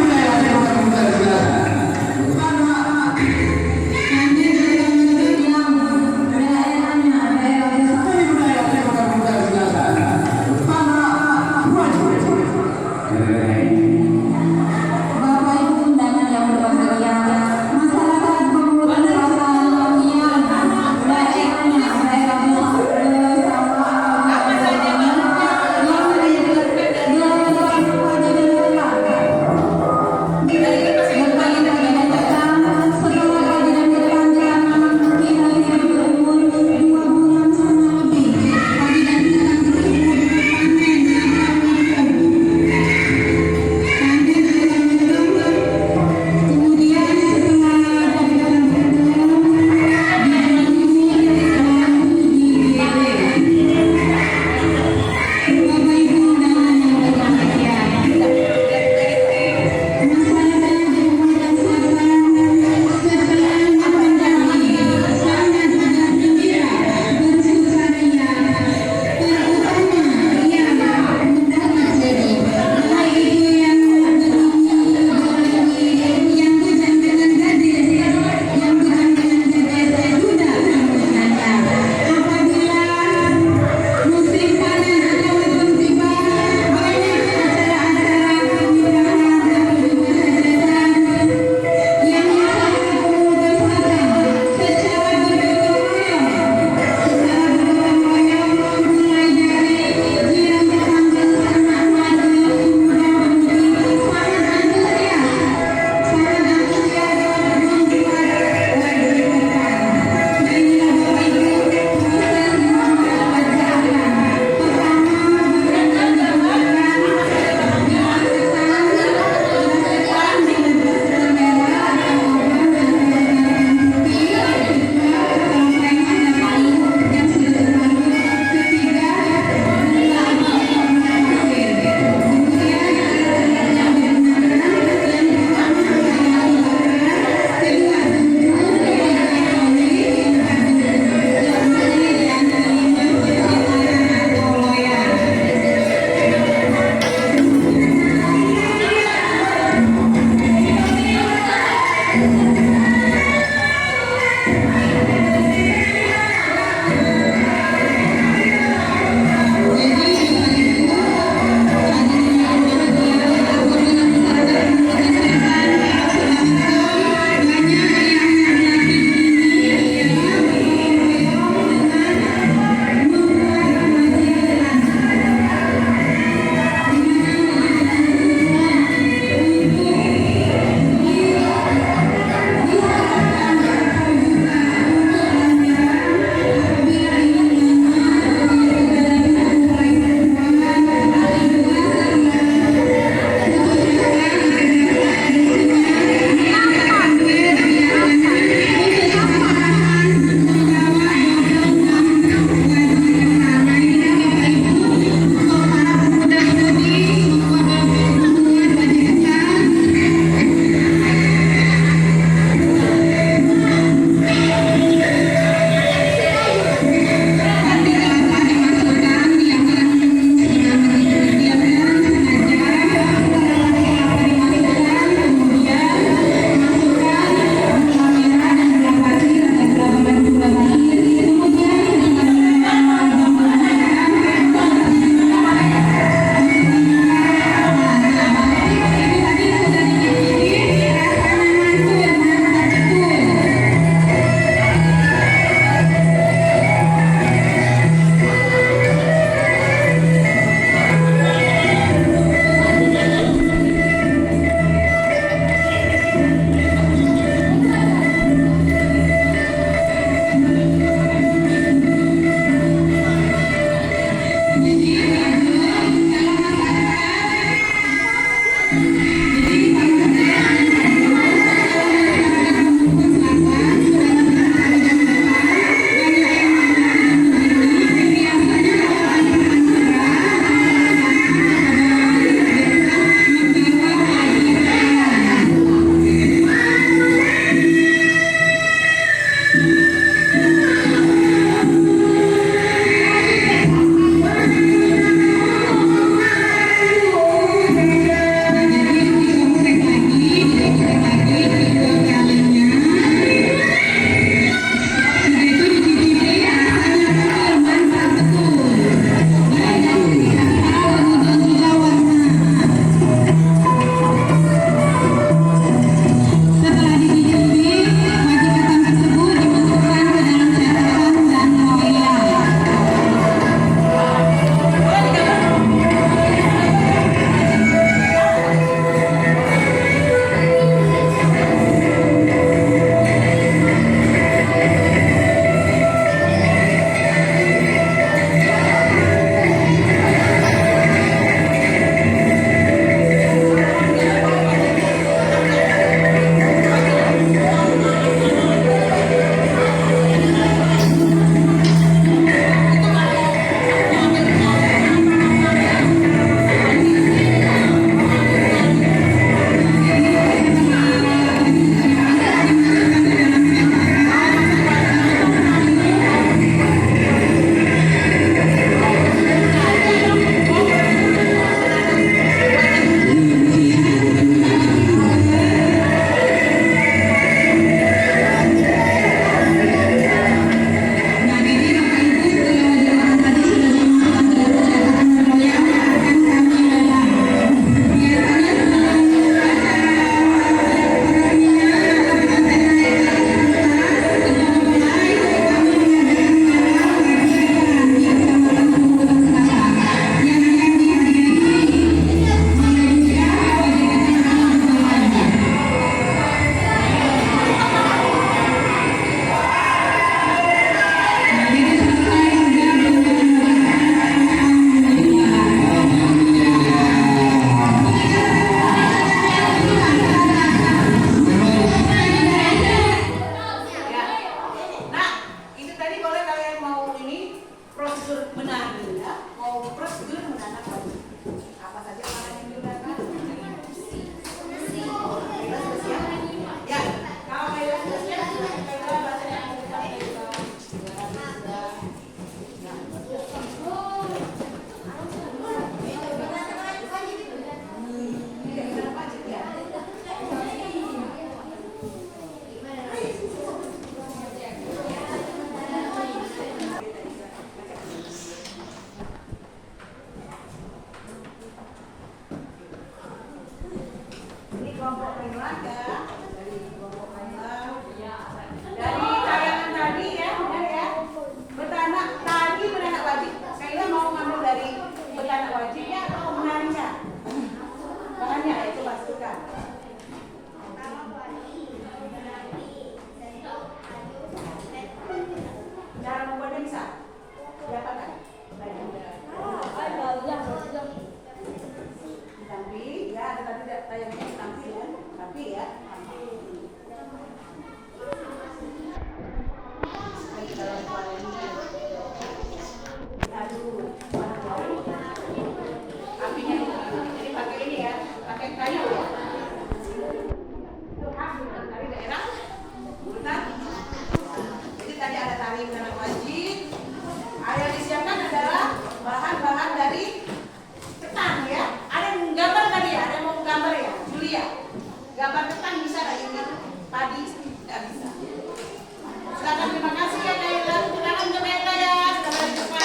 prosedur menari ya, mau prosedur menanam wajib. Apa saja bahan yang digunakan? Bebas bersiap. Ya, kalau bebas bersiap, kita baca yang kita kelompok Mainland ya, dari kelompok Mainland, dari tayangan tadi ya, benar ya, betanak tadi betanak wajib. Kayaknya mau ngambil dari betanak wajibnya atau menarinya? Bahannya itu pastikan. Cara membuatnya bisa? Berapa kan? Tapi ya ada tadi tayangnya tampil ya, tapi ya. Aduh, mana tahu. Apinya jadi pakai ini ya, pakai kayu ya. Itu khas dari daerah Butan. Jadi tadi ada tari menanam wajib. Yang disiapkan adalah bahan-bahan dari ketan ya. Ada yang gambar tadi ya, ada yang mau gambar ya, Julia. Gambar ketan bisa nggak ini? Padi nggak bisa. Silakan, terima kasih ya Kayla. Silakan ke Kayla ya, sudah depan.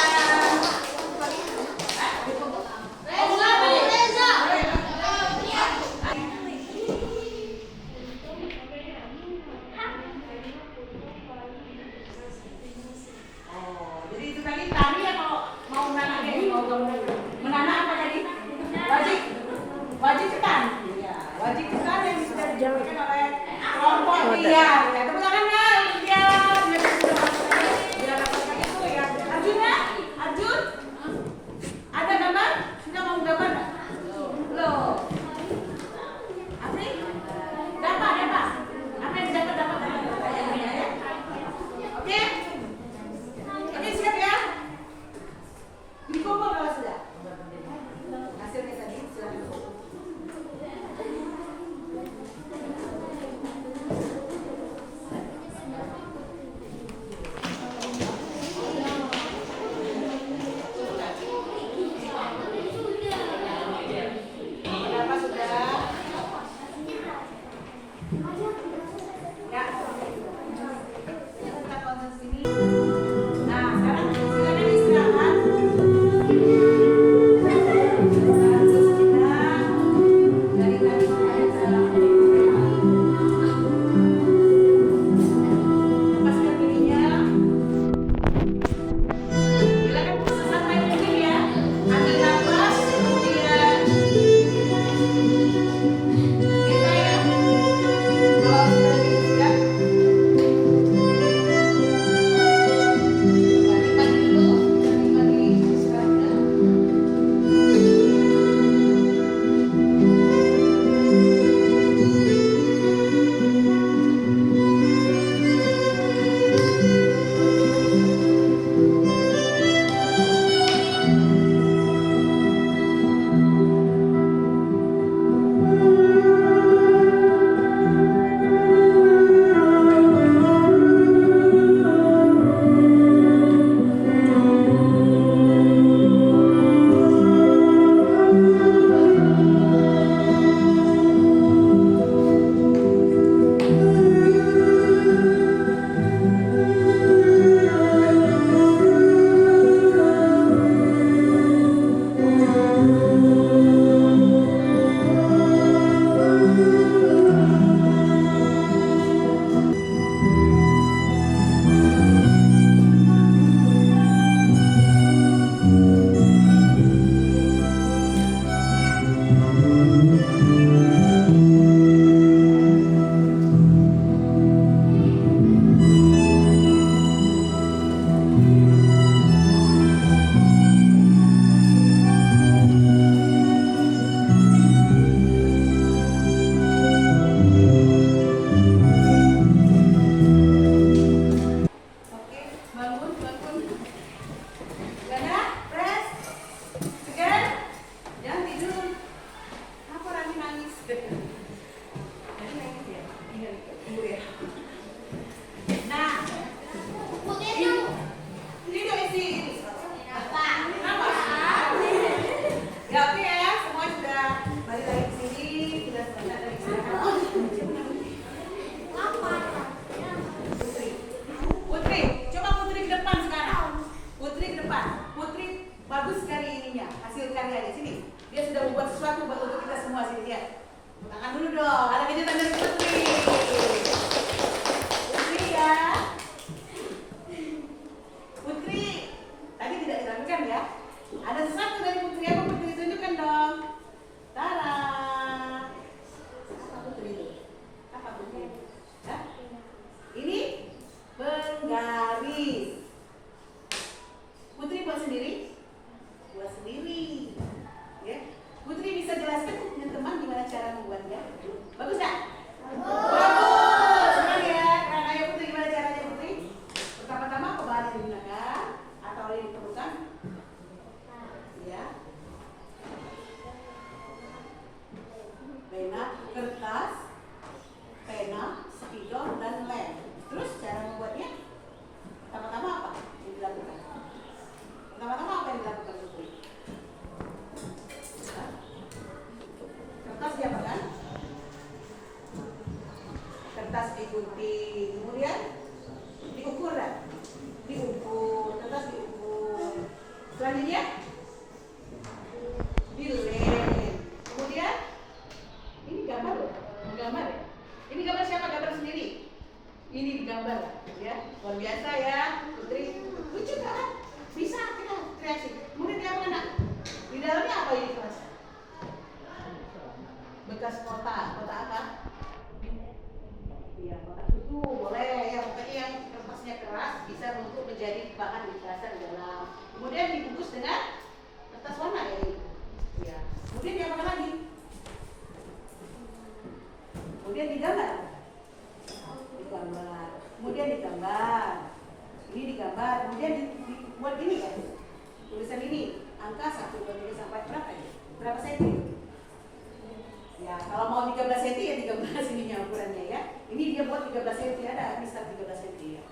Oh, jadi itu tadi ya mau menanam ini, mau menanam apa tadi? Wajib ketan. Ya, wajib ketan yang sudah dijalankan oleh kelompok liar. Ya, tepuk tangan ya, liar. Biar dapatkan itu ya. Arjun ya? Arjun? Ada gambar? Sudah mau gambar nggak? Belum. Apri? Dapat. Apa yang dapat ya? Oke? Oke, siap ya? Dikumpul kalau sudah. Hasilnya tadi sudah dikumpul. Makan dulu dong. Ada kejutan dari Putri. Putri ya. Putri. Tadi tidak diragukan ya. Ada sesuatu dari Putri, apa Putri tunjukkan dong. Tara. Apa Putri itu? Apa Putri? Hah? Ini penggaris. Putri buat sendiri? Buat sendiri. Ya. Putri bisa jelaskan ke teman-teman gimana cara membuatnya? Bagus nggak? Bagus. Senang ya. Keren. Ayo Putri, gimana caranya Putri? Pertama-tama apa bahan yang digunakan atau yang diperlukan? Ya. Pena, kertas, pena, spidol, dan lem. Terus cara membuatnya? Pertama-tama apa yang dilakukan? Pertama-tama apa yang dilakukan Putri? Kertas diapakan? Kertas digunting, kemudian diukur kan? Diukur, kertas diukur. Selanjutnya dilem. Kemudian ini gambar loh, gambar ya? Ini gambar siapa? Gambar sendiri. Ini digambar ya, luar biasa ya Putri. Lucu kan? Bisa kita kreasi. Kemudian dia mana? Di dalamnya apa ini kelas? Bekas kotak apa? Iya, kotak susu boleh ya, pokoknya yang kertasnya keras bisa untuk menjadi bahan dasar di dalam. Kemudian dibungkus dengan kertas warna ya ini. Ya. Kemudian diapakan lagi? Kemudian digambar. Digambar. Kemudian digambar. Ini digambar. Kemudian dibuat ini kan? Tulisan ini angka 1, 2, 3 sampai berapa ya? Berapa senti? Ya, kalau mau 13 cm ya 13 ininya ukurannya ya. Ini dia buat 13 cm, ada bisa 13 cm ya.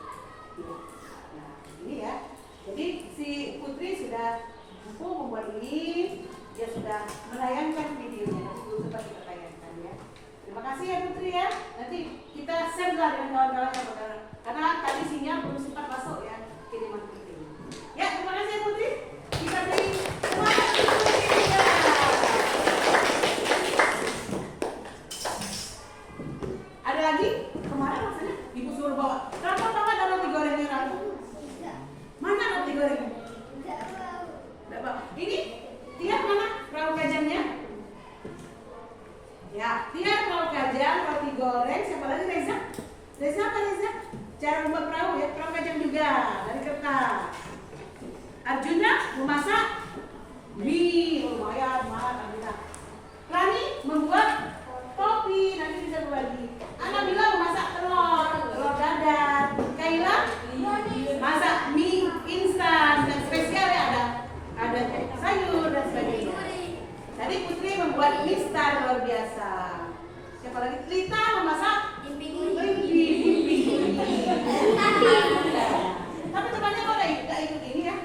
Nah, ini ya. Jadi si Putri sudah mampu membuat ini, dia sudah menayangkan videonya. Nanti dulu sempat kita tayangkan ya. Terima kasih ya Putri ya. Nanti kita share lah dengan kawan-kawan karena tadi sinyal belum sempat masuk ya kiriman Putri. Ya, terima kasih ya Putri. Kita beri semangat Putri ya. Ada lagi? Kemarin rasanya ibu suruh bawa. Kenapa bawa ada roti gorengnya Ratu? Mana roti gorengnya? Tidak bawa. Ini Tiar mana perahu kajangnya? Ya, Tiar perahu kajang, roti goreng. Siapa lagi Reza? Reza apa Reza? Cara membuat perahu ya, perahu kajang juga dari kertas. Arjuna memasak mie, lumayan mahal Arjuna. Rani membuat topi, nanti bisa berbagi. Ana bilang memasak telur dadar. Kaila masak mie instan dan spesial ya, ada sayur dan sebagainya. Tadi Putri membuat mie instan luar biasa. Siapa lagi? Lita memasak imping. Tapi temannya kok nggak ikut ini ya?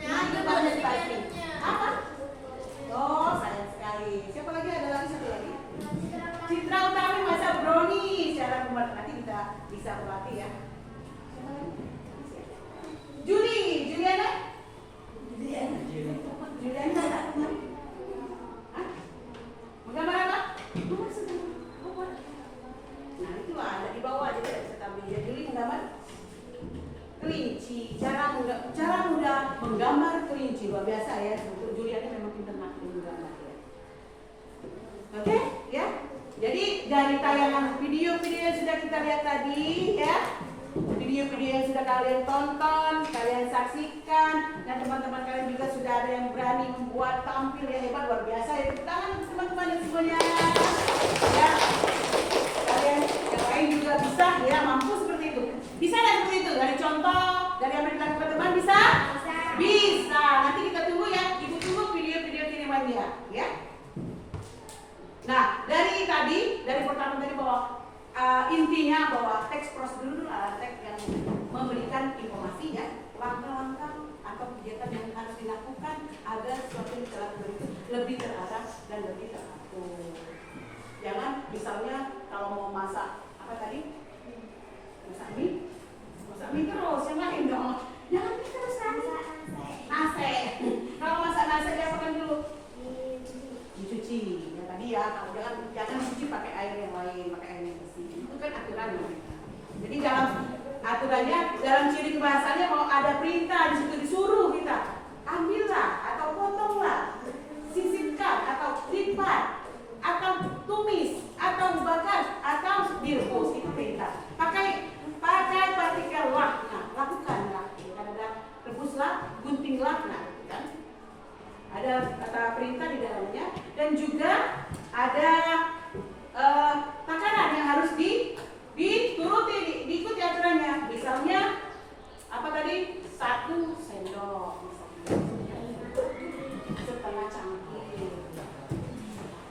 Nah, itu banyak sekali. Apa? Oh, sayang sekali. Siapa lagi? Ada lagi satu lagi. Citra Utami masak brownie. Cara membuat nanti kita bisa berlatih ya. Siapa lagi? Juliana? Juliana tak kemana? Hah? Menggambar apa? Nah itu ada di bawah aja tidak bisa tampil ya. Juli menggambar kelinci. Cara mudah menggambar kelinci luar biasa ya. Untuk Juliana memang pintar menggambar ya. Oke ya. Jadi dari tayangan video-video yang sudah kita lihat tadi ya, video-video yang sudah kalian tonton, kalian saksikan, dan teman-teman kalian juga sudah ada yang berani membuat tampil yang hebat luar biasa ya. Tepuk tangan teman-teman dan semuanya ya. Kalian yang lain juga bisa ya, mampu seperti itu. Bisa nggak seperti itu? Dari contoh, dari apa yang dilakukan teman bisa? Bisa. Nanti kita tunggu ya, ibu tunggu video-video kirimannya ya. Nah, dari pertama tadi bahwa intinya bahwa teks prosedur adalah teks yang memberikan informasi ya, langkah-langkah atau kegiatan yang harus dilakukan agar sesuatu yang dilakukan itu lebih terarah dan lebih teratur. Jangan misalnya kalau mau masak apa tadi? Masak mie terus yang lain dong. ada perintah di situ disuruh kita ambillah atau potonglah, sisipkan atau lipat atau tumis atau bakar atau direbus, itu perintah. Pakai partikel lah, nah, lakukanlah. Kan ada rebuslah, guntinglah, nah, kan? Ada kata perintah di dalamnya dan juga ada takaran yang harus dituruti, diikuti aturannya. Misalnya apa tadi? 1 sendok misalnya, setengah cangkir.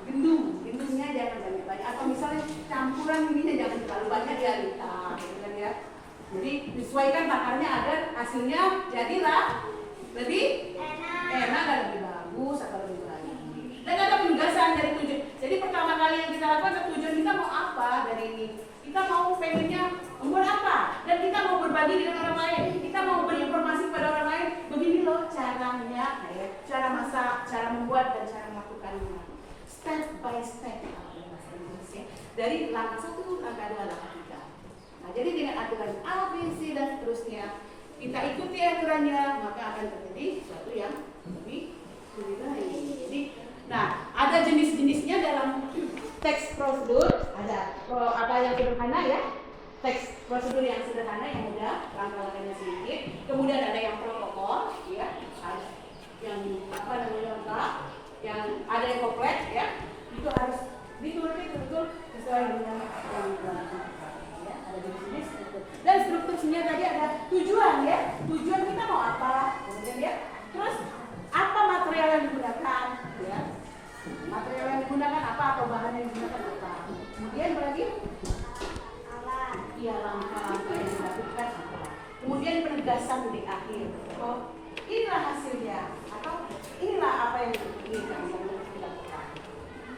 Gendumnya jangan banyak-banyak, atau misalnya campuran ininya jangan terlalu banyak ya Lita, gitu kan ya. Jadi disesuaikan takarnya agar hasilnya jadilah lebih enak dan lebih bagus atau lebih baik. Dan ada penugasan dari tujuan. Jadi pertama kali yang kita lakukan, tujuan kita mau apa dari ini? Kita mau pengennya membuat apa? Dan kita mau berbagi dengan orang lain. Kita mau berinformasi kepada orang lain. Begini loh caranya, cara masak, cara membuat dan cara melakukannya. Step by step, bahasa Inggrisnya. Dari langkah 1, langkah 2, langkah 3. Nah, jadi dengan aturan A, B, C dan seterusnya, kita ikuti aturannya, maka akan terjadi sesuatu yang lebih baik. Jadi, nah, ada jenis-jenisnya dalam teks prosedur. Ada apa yang sederhana ya, teks prosedur yang sederhana yang mudah, langkah-langkahnya sedikit. Kemudian ada yang protokol, ya, ada yang apa namanya lengkap, yang ada yang kompleks, ya, itu harus dituruti betul sesuai dengan yang ya, ada jenis-jenis itu. Dan strukturnya tadi ada tujuan ya, tujuan kita mau apa, kemudian ya, terus apa material yang digunakan, ya, material yang digunakan apa atau bahan yang digunakan apa, kemudian lagi alat, ya langkah-langkah yang dilakukan apa, kemudian penegasan di akhir, oh inilah hasilnya atau inilah apa yang dilakukan.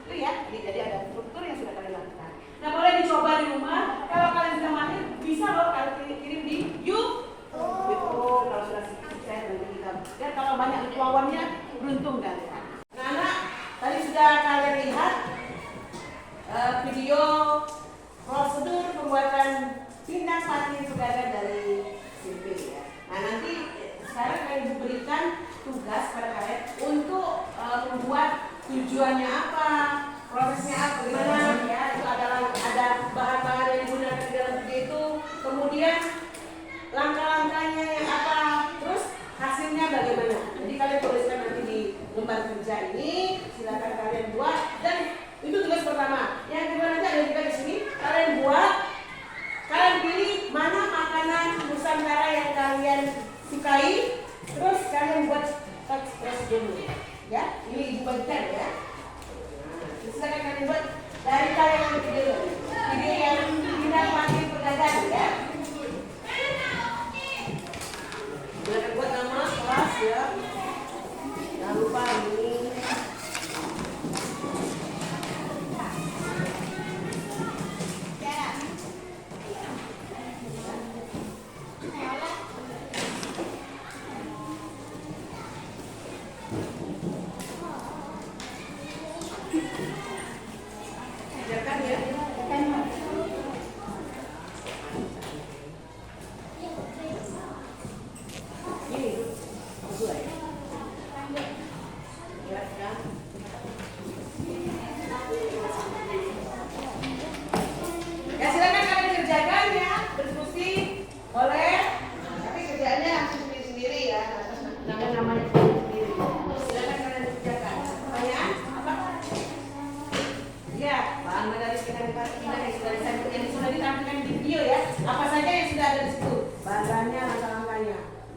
Itu ya, jadi ada struktur yang sudah kalian lakukan. Nah, boleh dicoba di rumah. Kalau kalian sudah mahir, bisa loh kalian kirim di YouTube. Kalau sudah sukses nanti kita. Dan kalau banyak lawannya, beruntung kalian. Nah, anak, tadi sudah kalian lihat video prosedur pembuatan pindang mati saudara dari SMP ya. Nah, nanti sekarang kalian diberikan tugas pada kalian untuk membuat tujuannya apa, prosesnya apa, gimana ya, itu ada bahan-bahan yang digunakan di dalam video itu, kemudian langkah-langkahnya yang apa, terus hasilnya bagaimana. Jadi kalian tuliskan nanti di lembar kerja ini, silakan kalian buat, dan itu tugas pertama. Yang kedua nanti ada juga di sini, kalian buat, kalian pilih mana makanan Nusantara yang kalian sukai, terus kalian buat teks prosedur. Ya, ini ibu bagikan ya. Nah, silakan kalian buat dari tayangan video yang tidak pakai pedagang ya. Silakan buat nama kelas ya. Jangan lupa ini.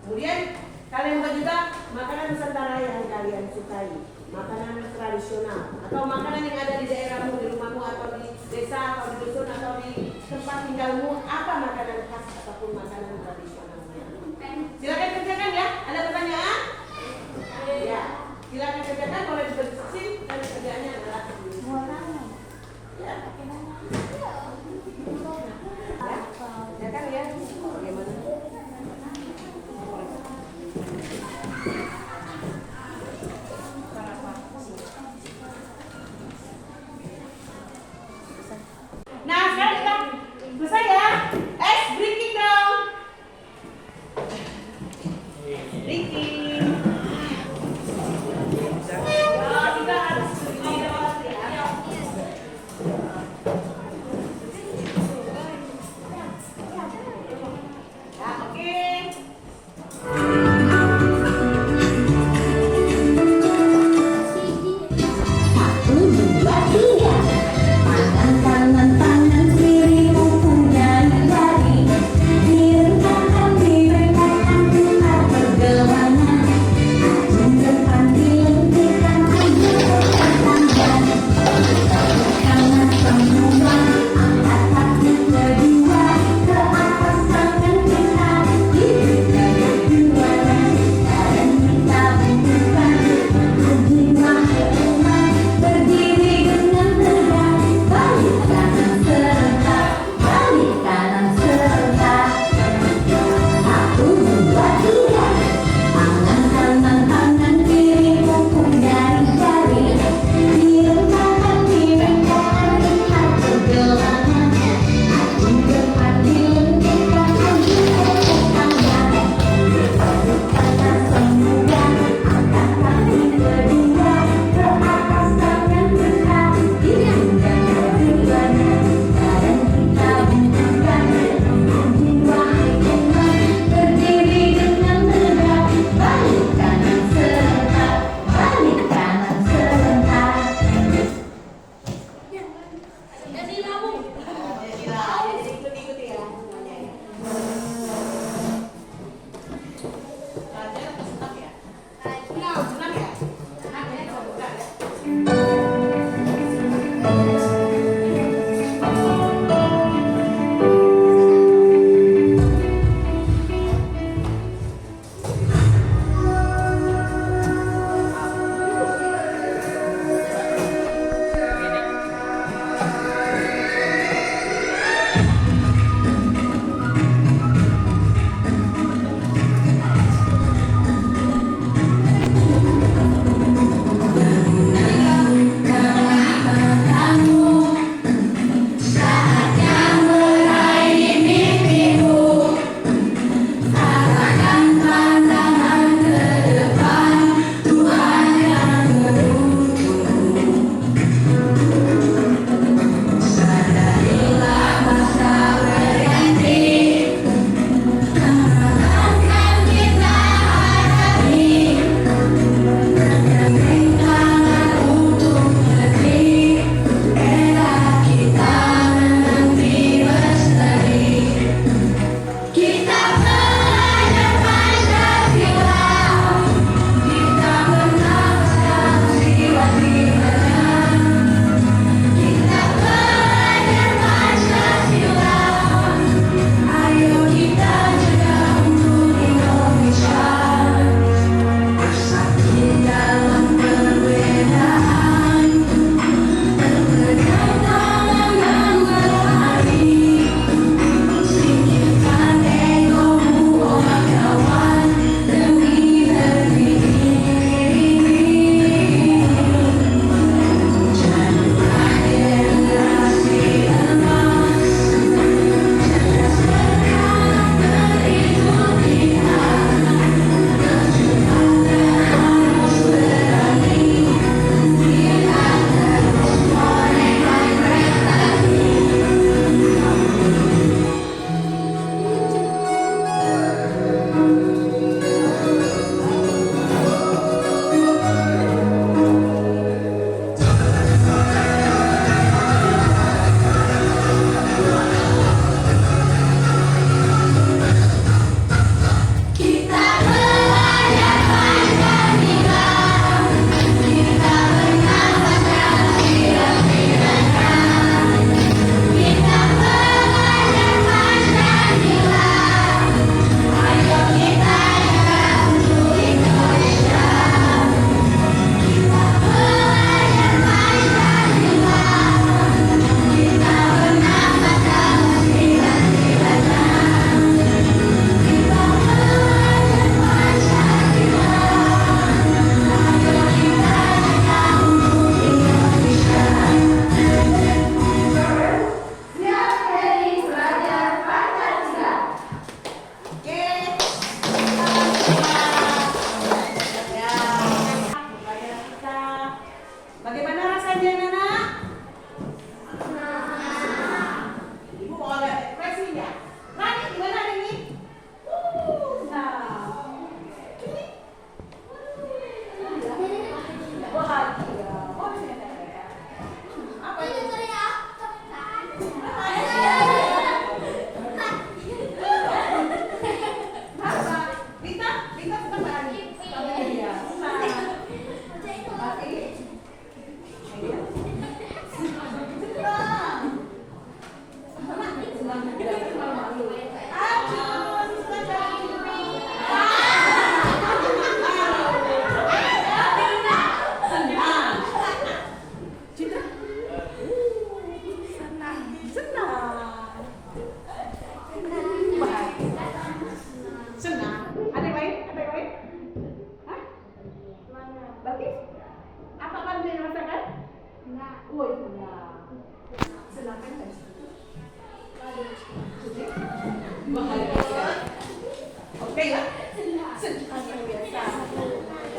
Kemudian kalian buat juga makanan Nusantara yang kalian sukai, makanan tradisional atau makanan yang ada di daerahmu, di rumahmu atau di desa atau di dusun atau di tempat tinggalmu, apa makanan khas ataupun makanan tradisionalnya. Silakan kerjakan ya. Ada pertanyaan? Ya. Silakan kerjakan, boleh diberdiskusi dan kerjaannya adalah ya. Ya, kerjakan ya. Bagaimana? Nah, sekarang kita selesai ya. Breaking down. Ricky. Perjalanan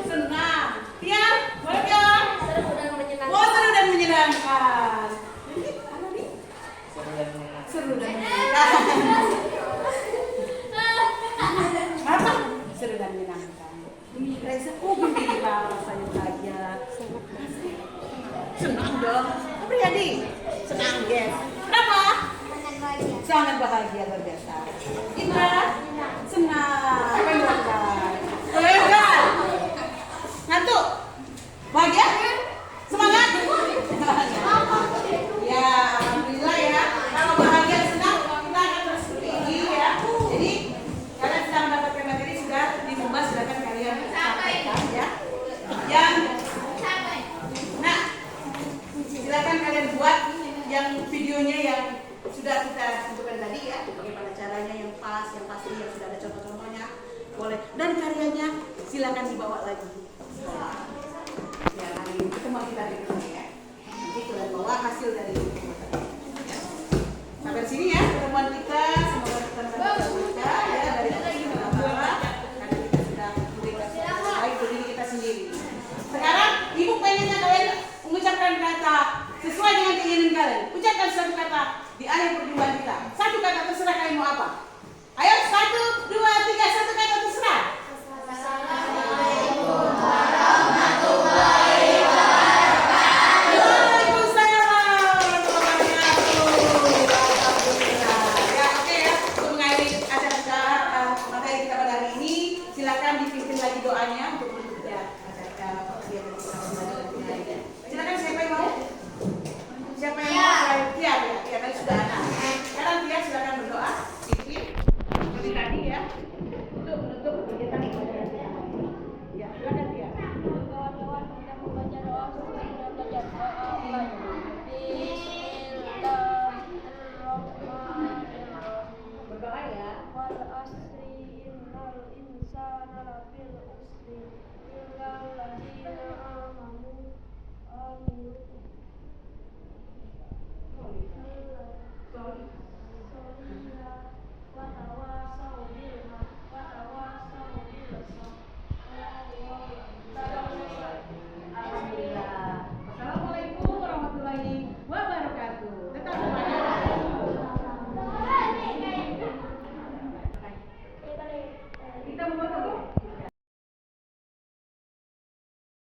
Senang. Tiar, boleh Tiar? Seru dan menyenangkan. Oh, seru dan menyenangkan. Ini apa nih? Seru dan menyenangkan. Apa? Seru dan menyenangkan. Reza, oh gembira, rasanya bahagia. Senang dong. Apa ya, Di? Senang, yes. Kenapa? Sangat bahagia luar biasa. Indra? Senang. Apa yang dilakukan? Enggak. Ngantuk? Bahagia? Semangat? Ya, alhamdulillah ya. Kalau bahagia senang, kita akan terus tinggi ya. Jadi, kalian sedang mendapatkan materi sudah dibuat, silakan kalian sampaikan ya. Yang nah, silakan kalian buat yang videonya yang sudah kita tentukan tadi ya, bagaimana caranya yang pas, yang pasti, yang sudah ada contoh-contohnya, boleh. Dan karyanya silakan dibawa lagi. Ya, hari ini ketemu kita di sini ya. Nanti kalian bawa hasil dari pertemuan tadi. Ya. Sampai sini ya pertemuan kita. Semoga kita berbahagia ya dari sini karena kita sudah memberikan baik untuk diri kita sendiri. Sekarang ibu pengennya kalian mengucapkan kata sesuai dengan keinginan kalian. Ucapkan satu kata di akhir perjumpaan kita. Satu kata terserah kalian mau apa. Ayo 1, 2, 3, satu kata terserah. Silakan dipimpin lagi doanya untuk menutup ya acara kegiatan kita selanjutnya. Silakan siapa yang mau? Siapa yang mau? Tiar ya, Tiar tadi sudah ada. Sekarang Tiar silakan berdoa, pimpin seperti tadi ya untuk menutup kegiatan ibadah kita. Ya, silakan Tiar. Kawan-kawan kita membaca doa sebelum kita belajar doa. Bismillahirrahmanirrahim. Berdoa ya. Wal asri innal insana lafil usri illa alladziina